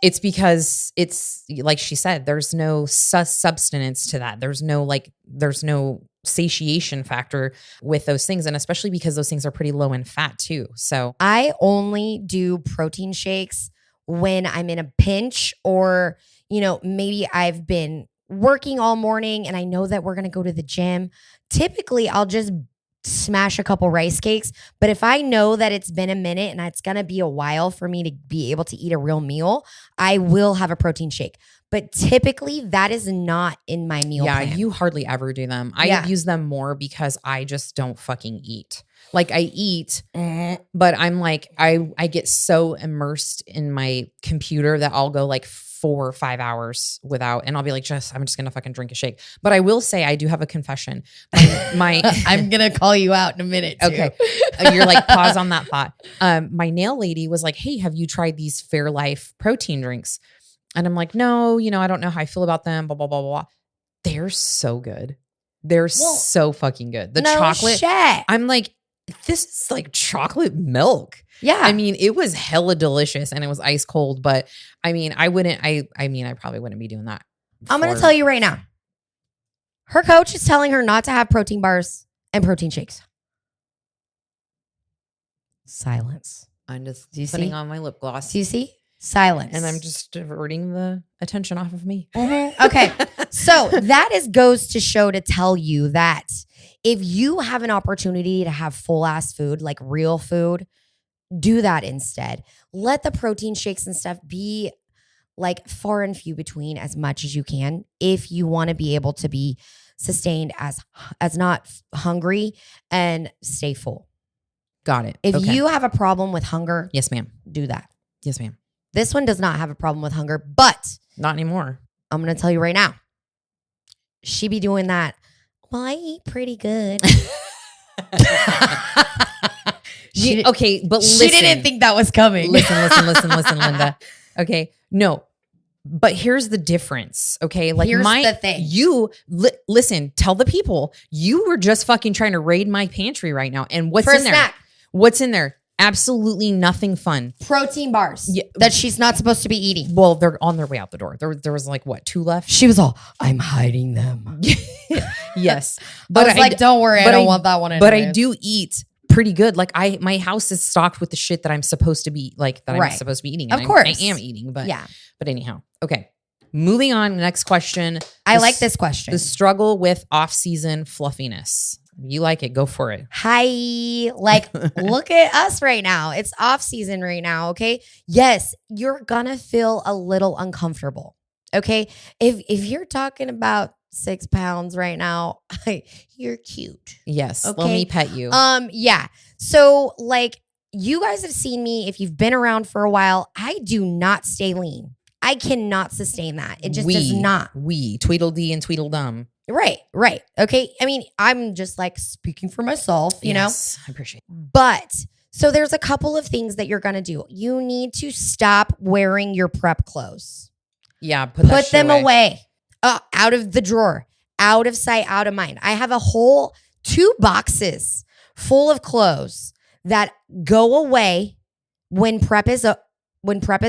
it's because it's like she said, there's no substance to that. There's no satiation factor with those things. And especially because those things are pretty low in fat too. So I only do protein shakes when I'm in a pinch or, maybe I've been working all morning and I know that we're going to go to the gym. Typically I'll just smash a couple rice cakes. But if I know that it's been a minute and it's going to be a while for me to be able to eat a real meal, I will have a protein shake. But typically that is not in my meal plan. Yeah, you hardly ever do them. I use them more because I just don't fucking eat. Like I eat, but I'm like, I get so immersed in my computer that I'll go like 4 or 5 hours without, and I'll be like, I'm just going to fucking drink a shake. But I will say, I do have a confession. I'm going to call you out in a minute too. Okay. You're like, pause on that thought. My nail lady was like, hey, have you tried these Fairlife protein drinks? And I'm like, no, I don't know how I feel about them, blah, blah, blah, blah. They're so good. They're so fucking good. The chocolate. Shit. I'm like, this is like chocolate milk. Yeah. I mean, it was hella delicious and it was ice cold, but I mean, I probably wouldn't be doing that. I'm going to tell you right now. Her coach is telling her not to have protein bars and protein shakes. Silence. I'm just putting on my lip gloss. Do you see? Silence. And I'm just diverting the attention off of me. Mm-hmm. Okay. So that goes to show to tell you that if you have an opportunity to have full ass food, like real food, do that instead. Let the protein shakes and stuff be like far and few between as much as you can if you want to be able to be sustained as not hungry and stay full. Got it. If you have a problem with hunger, yes, ma'am. Do that. Yes, ma'am. This one does not have a problem with hunger, but not anymore. I'm going to tell you right now. She be doing that. Well, I eat pretty good. Okay, but listen. She didn't think that was coming. Listen, Linda. Okay, no. But here's the difference, okay? Like here's the thing. Listen, tell the people, you were just fucking trying to raid my pantry right now. And what's in there? Snack. What's in there? Absolutely nothing fun. Protein bars that she's not supposed to be eating. Well, they're on their way out the door. There was like, what, 2 left? She was all, I'm hiding them. Yes. But I was like, don't worry, I don't want that one anyways. But I do eat pretty good. Like my house is stocked with the shit that I'm supposed to be I'm supposed to be eating. Of course. I am eating, but yeah. But anyhow, okay. Moving on, next question. I like this question. The struggle with off-season fluffiness. You like it. Go for it. Hi. Like, look at us right now. It's off season right now. Okay. Yes, you're gonna feel a little uncomfortable. Okay. If you're talking about 6 pounds right now, you're cute. Yes. Okay. Let me pet you. Yeah. So like you guys have seen me if you've been around for a while, I do not stay lean. I cannot sustain that. It just does not. We Tweedledee and Tweedledum. Right. Okay. I mean, I'm just like speaking for myself, you know? I appreciate it. But so there's a couple of things that you're going to do. You need to stop wearing your prep clothes. Yeah. Put them away. Out of the drawer, out of sight, out of mind. I have a whole 2 boxes full of clothes that go away when prep is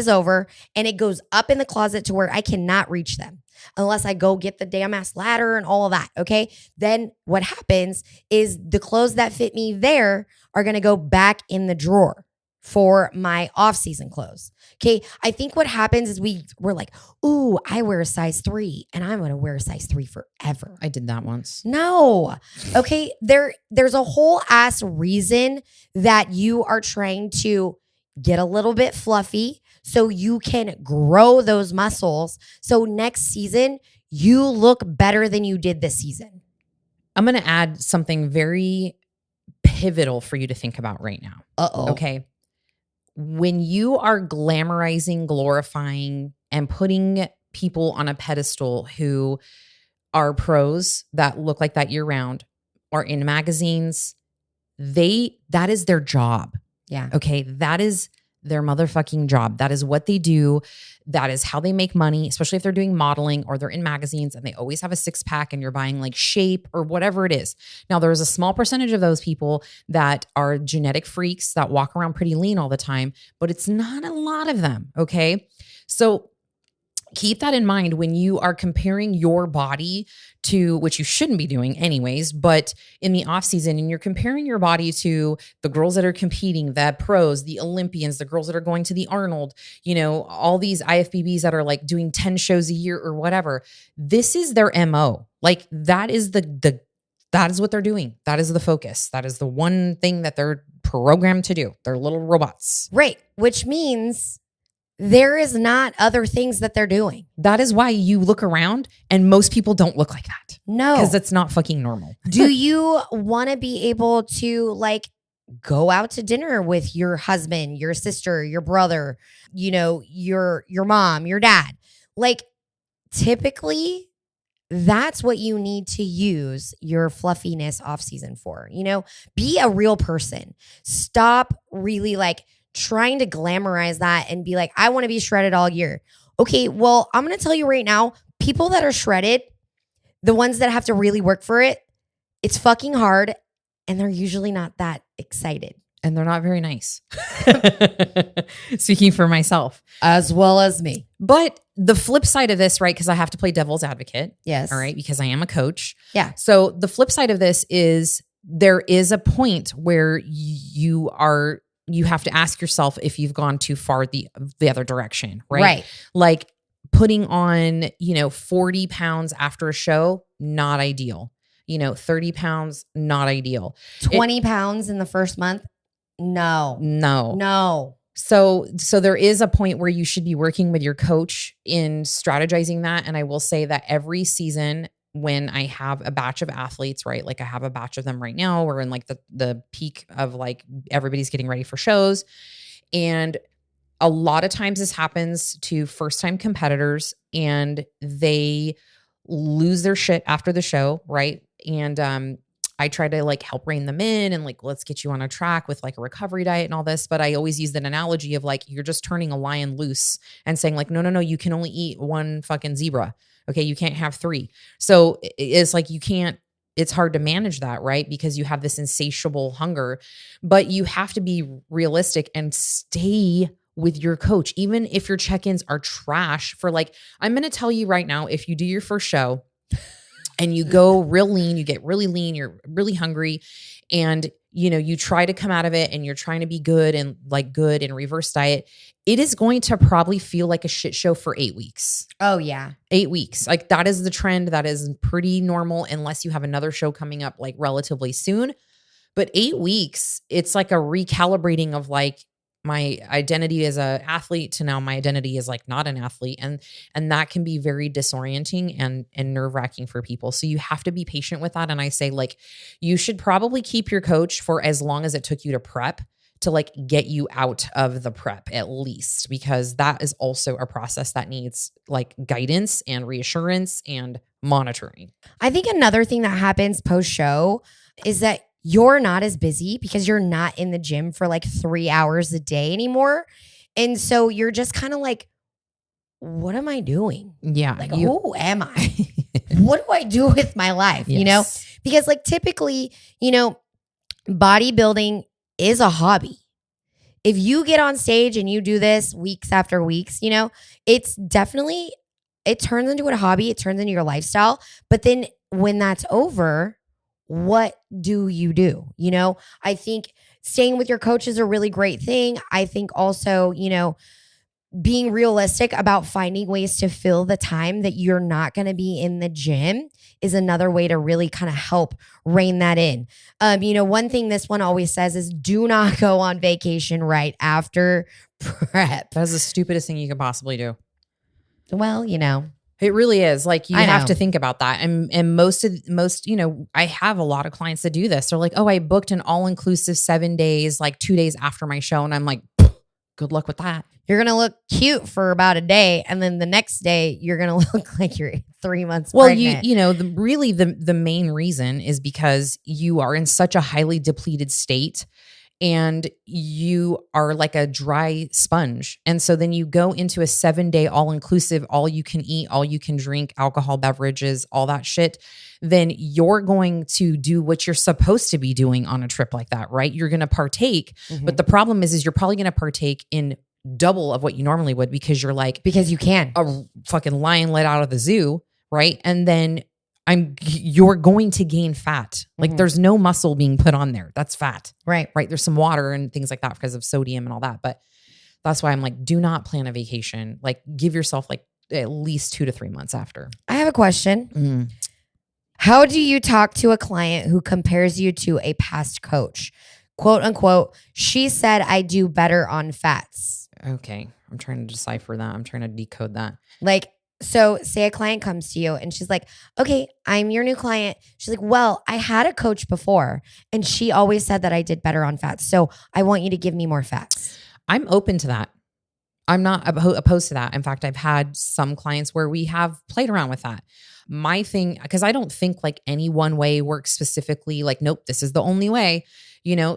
over, and it goes up in the closet to where I cannot reach them unless I go get the damn ass ladder and all of that. Okay. Then what happens is the clothes that fit me there are going to go back in the drawer for my off-season clothes. Okay. I think what happens is we're like, ooh, I wear a size 3 and I'm going to wear a size 3 forever. I did that once. No. Okay. There's a whole ass reason that you are trying to get a little bit fluffy so you can grow those muscles. So next season, you look better than you did this season. I'm going to add something very pivotal for you to think about right now. Uh-oh. Okay. When you are glamorizing, glorifying, and putting people on a pedestal who are pros that look like that year round or in magazines, that is their job. Yeah. Okay. That is their motherfucking job. That is what they do. That is how they make money, especially if they're doing modeling or they're in magazines and they always have a 6-pack and you're buying like Shape or whatever it is. Now, there's a small percentage of those people that are genetic freaks that walk around pretty lean all the time, but it's not a lot of them. Okay. So keep that in mind when you are comparing your body to, which you shouldn't be doing anyways, but in the off season, and you're comparing your body to the girls that are competing, the pros, the Olympians, the girls that are going to the Arnold, all these IFBBs that are like doing 10 shows a year or whatever. This is their MO. Like that is that is what they're doing. That is the focus. That is the one thing that they're programmed to do. They're little robots. Right. Which means there is not other things that they're doing. That is why you look around and most people don't look like that. No. Because it's not fucking normal. Do you want to be able to like go out to dinner with your husband, your sister, your brother, your mom, your dad? Like typically that's what you need to use your fluffiness off season for. Be a real person. Stop really like trying to glamorize that and be like, I want to be shredded all year. Okay, well, I'm going to tell you right now, people that are shredded, the ones that have to really work for it, it's fucking hard and they're usually not that excited. And they're not very nice. Speaking for myself. As well as me. But the flip side of this, right, because I have to play devil's advocate. Yes. All right, because I am a coach. Yeah. So the flip side of this is there is a point where you have to ask yourself if you've gone too far the other direction, right? Right. Like putting on, 40 pounds after a show, not ideal. 30 pounds, not ideal. 20 pounds in the first month? No. So there is a point where you should be working with your coach in strategizing that. And I will say that every season when I have a batch of athletes, right? Like I have a batch of them right now. We're in like the peak of like everybody's getting ready for shows. And a lot of times this happens to first-time competitors and they lose their shit after the show, right? And I try to like help rein them in and like, let's get you on a track with like a recovery diet and all this. But I always use an analogy of like, you're just turning a lion loose and saying like, no, you can only eat one fucking zebra. Okay. You can't have 3. So it's like, it's hard to manage that, right? Because you have this insatiable hunger, but you have to be realistic and stay with your coach. Even if your check-ins are trash for like, I'm going to tell you right now, if you do your first show and you go real lean, you get really lean, you're really hungry and you try to come out of it and you're trying to be good and reverse diet, it is going to probably feel like a shit show for 8 weeks. Oh yeah. 8 weeks. Like that is the trend. That is pretty normal unless you have another show coming up like relatively soon. But 8 weeks, it's like a recalibrating of like my identity as an athlete to now my identity is like not an athlete. And that can be very disorienting and nerve-wracking for people. So you have to be patient with that. And I say like, you should probably keep your coach for as long as it took you to prep to like get you out of the prep at least, because that is also a process that needs like guidance and reassurance and monitoring. I think another thing that happens post-show is that you're not as busy because you're not in the gym for like 3 hours a day anymore. And so you're just kind of like, what am I doing? Yeah. Like, who am I? What do I do with my life? Yes. You know, because like typically, bodybuilding is a hobby. If you get on stage and you do this weeks after weeks, it's definitely, it turns into a hobby. It turns into your lifestyle. But then when that's over, what do you do? I think staying with your coach is a really great thing. I think also, being realistic about finding ways to fill the time that you're not going to be in the gym is another way to really kind of help rein that in. One thing this one always says is do not go on vacation right after prep. That's the stupidest thing you could possibly do. Well, it really is. Like you I have know. to think about that. And most, I have a lot of clients that do this. They're like, oh, I booked an all-inclusive 7 days, like 2 days after my show. And I'm like, good luck with that. You're going to look cute for about a day. And then the next day you're going to look like you're 3 months pregnant. The main reason is because you are in such a highly depleted state and you are like a dry sponge. And so then you go into a 7-day all-inclusive, all you can eat, all you can drink, alcohol, beverages, all that shit. Then you're going to do what you're supposed to be doing on a trip like that, right? You're going to partake. Mhm. But the problem is you're probably going to partake in double of what you normally would because you're like because you can. a fucking lion let out of the zoo, right? And then you're going to gain fat. Like there's no muscle being put on there. That's fat. Right. There's some water and things like that because of sodium and all that. But that's why I'm like, do not plan a vacation. Like give yourself like at least 2 to 3 months after. I have a question. How do you talk to a client who compares you to a past coach? Quote unquote, she said I do better on fats. Okay. I'm trying to decipher that. I'm trying to decode that. Like, so say a client comes to you and she's like, okay, I'm your new client. She's like, well, I had a coach before and she always said that I did better on fats. So I want you to give me more fats. I'm open to that. I'm not opposed to that. In fact, I've had some clients where we have played around with that. My thing, because I don't think like any one way works specifically like, nope, this is the only way,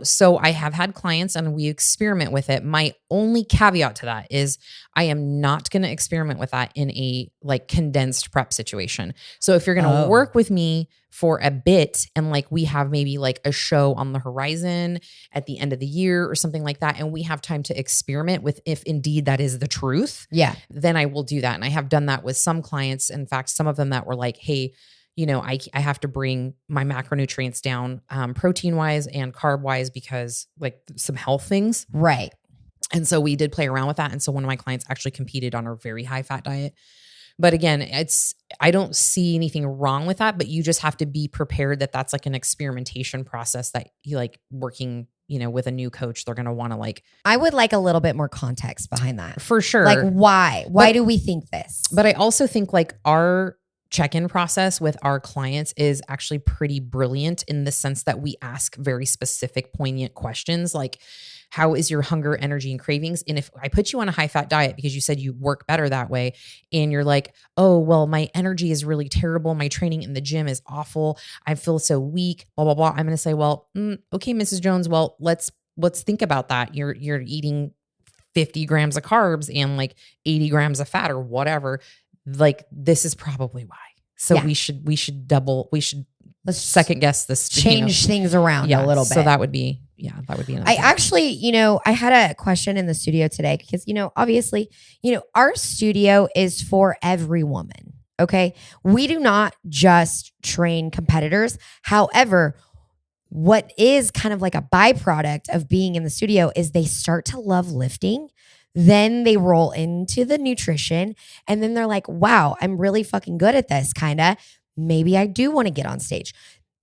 So I have had clients and we experiment with it. My only caveat to that is I am not going to experiment with that in a like condensed prep situation. So if you're going to work with me for a bit and like we have maybe like a show on the horizon at the end of the year or something like that, and we have time to experiment with if indeed that is the truth, then I will do that. And I have done that with some clients. In fact, some of them that were like, hey, I have to bring my macronutrients down protein wise and carb wise because like some health things. Right. And so we did play around with that. And so one of my clients actually competed on a very high fat diet. But again, I don't see anything wrong with that, but you just have to be prepared that that's like an experimentation process that you like working, with a new coach, they're going to want to like. I would like a little bit more context behind that. For sure. Like why? Why do we think this? But I also think like our check-in process with our clients is actually pretty brilliant in the sense that we ask very specific, poignant questions like, how is your hunger, energy, and cravings? And if I put you on a high-fat diet because you said you work better that way, and you're like, oh, well, my energy is really terrible. My training in the gym is awful. I feel so weak, blah, blah, blah. I'm going to say, well, okay, Mrs. Jones, well, let's think about that. You're eating 50 grams of carbs and like 80 grams of fat or whatever. Like this is probably why. So we should let's second guess this. Change things around a little bit. So that would be another thing. Actually, I had a question in the studio today because, obviously, our studio is for every woman. Okay. We do not just train competitors. However, what is kind of like a byproduct of being in the studio is they start to love lifting. Then they roll into the nutrition and then they're like, wow, I'm really fucking good at this, kind of. Maybe I do want to get on stage.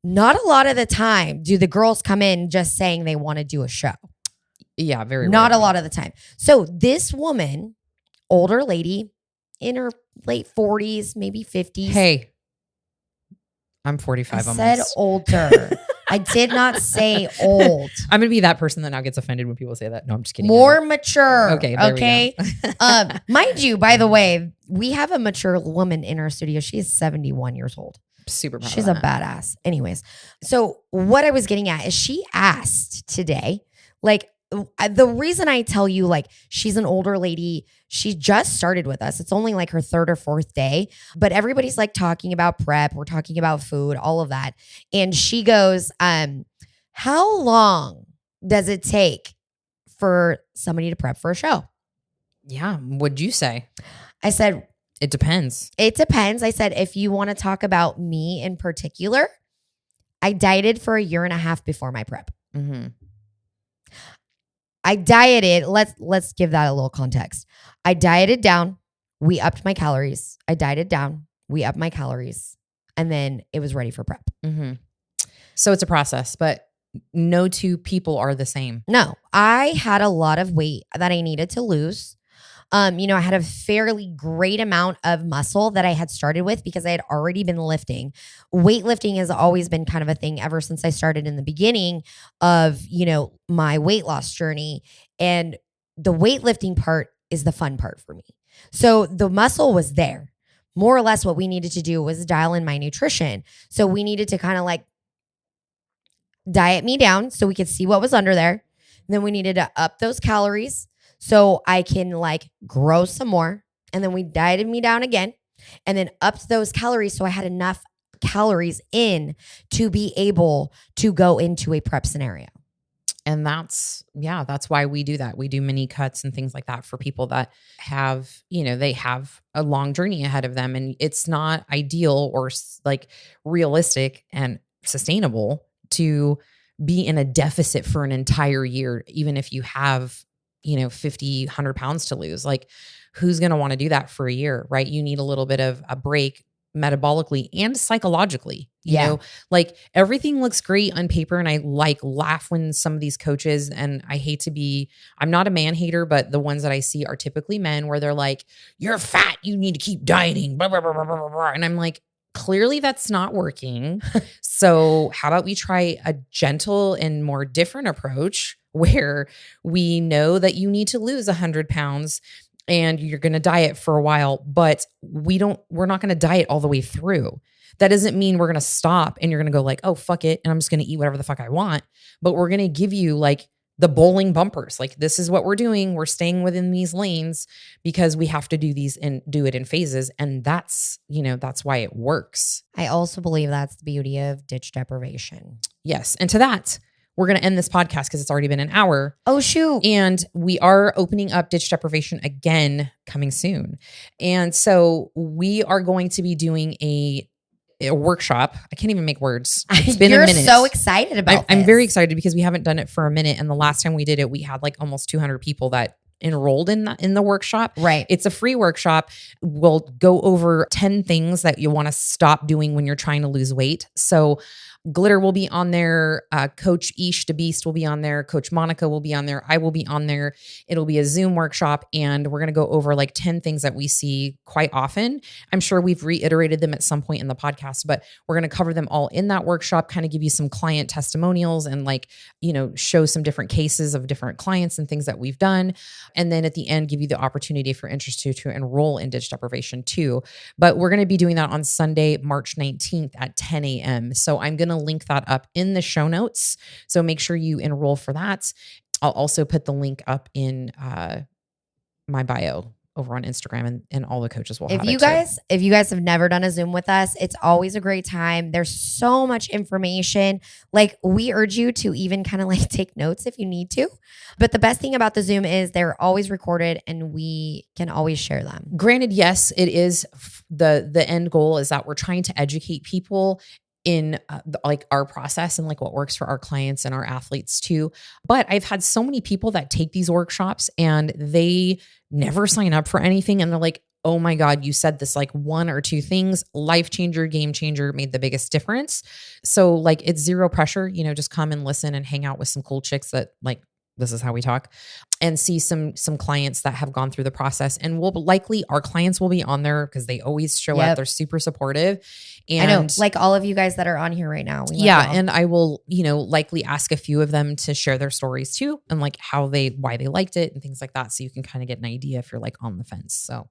Not a lot of the time do the girls come in just saying they want to do a show. Yeah, very Not rarely. a lot of the time. So this woman, older lady in her late 40s, maybe 50s. Hey, I'm 45 I almost. said older. I did not say old. I'm going to be that person that now gets offended when people say that. No, I'm just kidding. More mature. Okay, there okay. we go. Mind you, by the way, we have a mature woman in our studio. She is 71 years old. Super proud She's of a that. badass. Anyways, so what I was getting at is she asked today, like, the reason I tell you, like, she's an older lady, she just started with us. It's only like her third or fourth day, but everybody's like talking about prep. We're talking about food, all of that. And she goes, how long does it take for somebody to prep for a show? Yeah. What'd you say? I said, It depends. it depends. I said, if you want to talk about me in particular, I dieted for 1.5 years before my prep. Mm-hmm. I dieted. Let's give that a little context. I dieted down. We upped my calories. I dieted down. We upped my calories. And then it was ready for prep. Mm-hmm. So it's a process, but no two people are the same. No, I had a lot of weight that I needed to lose. I had a fairly great amount of muscle that I had started with because I had already been lifting. Weightlifting has always been kind of a thing ever since I started in the beginning of, my weight loss journey. And the weightlifting part is the fun part for me. So the muscle was there. More or less what we needed to do was dial in my nutrition. So we needed to kind of like diet me down so we could see what was under there. And then we needed to up those calories so I can like grow some more. And then we dieted me down again and then upped those calories so I had enough calories in to be able to go into a prep scenario. And that's why we do that. We do mini cuts and things like that for people that have, they have a long journey ahead of them. And it's not ideal or like realistic and sustainable to be in a deficit for an entire year, even if you have 50, 100 pounds to lose. Like, who's going to want to do that for a year, right? You need a little bit of a break metabolically and psychologically. You know, like everything looks great on paper. And I like laugh when some of these coaches, and I'm not a man hater, but the ones that I see are typically men where they're like, you're fat, you need to keep dieting, blah, blah, blah, blah, blah, blah. And I'm like, clearly that's not working. So how about we try a gentle and more different approach where we know that you need to lose 100 pounds and you're going to diet for a while, but we're not going to diet all the way through. That doesn't mean we're going to stop and you're going to go like, oh, fuck it, and I'm just going to eat whatever the fuck I want. But we're going to give you like the bowling bumpers. Like, this is what we're doing. We're staying within these lanes because we have to do these and do it in phases. And that's why it works. I also believe that's the beauty of ditch deprivation. Yes. And to that, we're going to end this podcast because it's already been an hour. Oh, shoot. And we are opening up ditch deprivation again coming soon. And so we are going to be doing a workshop. I can't even make words. It's been a minute. You're so excited about I'm this. very excited because we haven't done it for a minute. And the last time we did it, we had like almost 200 people that enrolled in the workshop. Right. It's a free workshop. We'll go over 10 things that you want to stop doing when you're trying to lose weight. So Glitter will be on there. Coach Ish the Beast will be on there. Coach Monica will be on there. I will be on there. It'll be a Zoom workshop, and we're going to go over like 10 things that we see quite often. I'm sure we've reiterated them at some point in the podcast, but we're going to cover them all in that workshop, kind of give you some client testimonials and like, show some different cases of different clients and things that we've done. And then at the end, give you the opportunity for interest to enroll in ditch deprivation too. But we're going to be doing that on Sunday, March 19th at 10 a.m. So I'm going to link that up in the show notes. So make sure you enroll for that. I'll also put the link up in my bio over on Instagram, and all the coaches will have it too. If you guys have never done a Zoom with us, it's always a great time. There's so much information. Like, we urge you to even kind of like take notes if you need to. But the best thing about the Zoom is they're always recorded and we can always share them. Granted, yes, it is the end goal is that we're trying to educate people in like our process and like what works for our clients and our athletes too. But I've had so many people that take these workshops and they never sign up for anything. And they're like, oh my God, you said this like one or two things, life changer, game changer, made the biggest difference. So like it's zero pressure, just come and listen and hang out with some cool chicks that like, this is how we talk, and see some clients that have gone through the process. And our clients will be on there because they always show up. They're super supportive. And I know, like all of you guys that are on here right now. And I will, likely ask a few of them to share their stories too, and like why they liked it and things like that. So you can kind of get an idea if you're like on the fence. So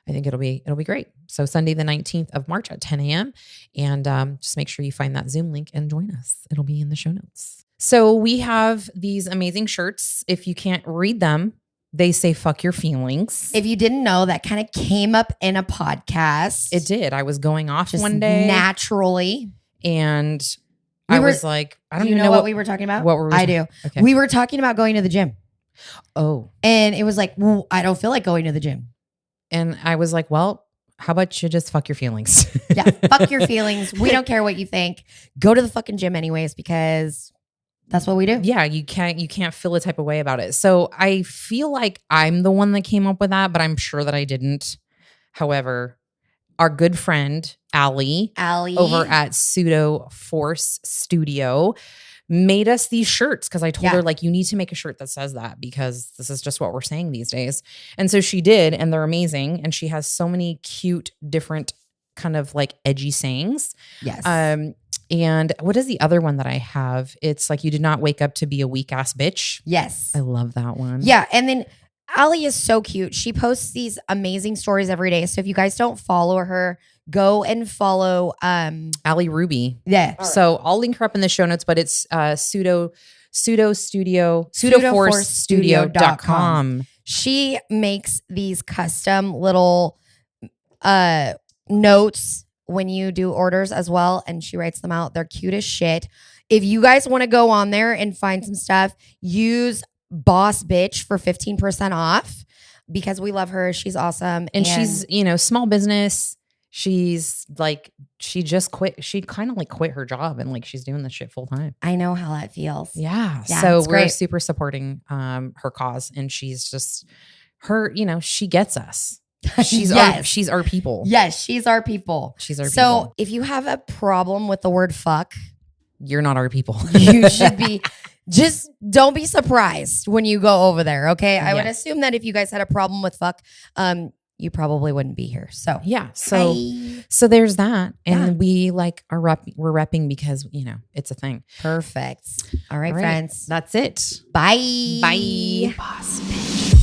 I think it'll be great. So Sunday, the 19th of March at 10 a.m. And just make sure you find that Zoom link and join us. It'll be in the show notes. So we have these amazing shirts. If you can't read them, they say fuck your feelings. If you didn't know, that kind of came up in a podcast. It did. I was going off just one day. Naturally. And I was like, I don't even know what we were talking about. What were we I do. Okay. We were talking about going to the gym. Oh. And it was like, well, I don't feel like going to the gym. And I was like, well, how about you just fuck your feelings? Yeah, fuck your feelings. We don't care what you think. Go to the fucking gym anyways, because that's what we do. Yeah, you can't feel a type of way about it. So I feel like I'm the one that came up with that, but I'm sure that I didn't. However, our good friend Allie over at Pseudo Force Studio made us these shirts because I told her like, you need to make a shirt that says that because this is just what we're saying these days. And so she did, and they're amazing. And she has so many cute, different kind of like edgy sayings. Yes. And what is the other one that I have? It's like, you did not wake up to be a weak ass bitch. Yes. I love that one. Yeah. And then Allie is so cute. She posts these amazing stories every day. So if you guys don't follow her, go and follow Allie Ruby. Yeah. Right. So I'll link her up in the show notes, but it's pseudoforcestudio.com. She makes these custom little notes when you do orders as well, and she writes them out. They're cute as shit. If you guys want to go on there and find some stuff, use BossBitch for 15% off because we love her. She's awesome. And she's, small business. She's like, she just quit. She kind of like quit her job and like she's doing this shit full time. I know how that feels. Yeah. So we're super supporting her cause, and she's just she gets us. She's she's our people. Yes, she's our people. She's our people. So if you have a problem with the word fuck, you're not our people. You should be. Just don't be surprised when you go over there. Okay. I would assume that if you guys had a problem with fuck, you probably wouldn't be here. So yeah. So there's that. And we like we're repping because, it's a thing. Perfect. All right, friends. That's it. Bye. Bye. BossBitch.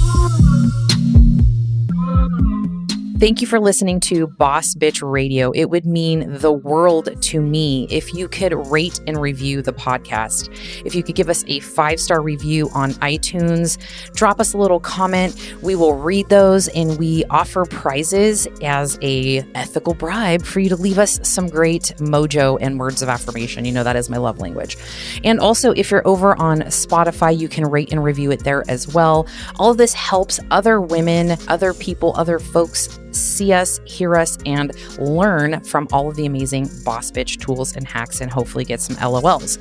Thank you for listening to BossBitch Radio. It would mean the world to me if you could rate and review the podcast. If you could give us a 5-star review on iTunes, drop us a little comment. We will read those, and we offer prizes as a ethical bribe for you to leave us some great mojo and words of affirmation. That is my love language. And also, if you're over on Spotify, you can rate and review it there as well. All of this helps other women, other people, other folks see us, hear us, and learn from all of the amazing BossBitch tools and hacks, and hopefully get some LOLs.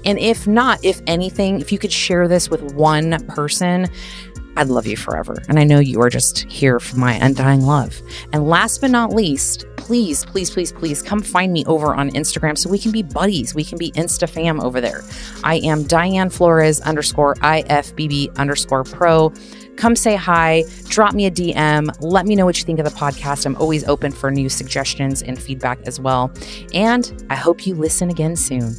And if not, if anything, if you could share this with one person, I'd love you forever. And I know you are just here for my undying love. And last but not least, please, please, please, please come find me over on Instagram so we can be buddies. We can be Insta fam over there. I am Diane Flores _IFBB_pro. Come say hi, drop me a DM, let me know what you think of the podcast. I'm always open for new suggestions and feedback as well. And I hope you listen again soon.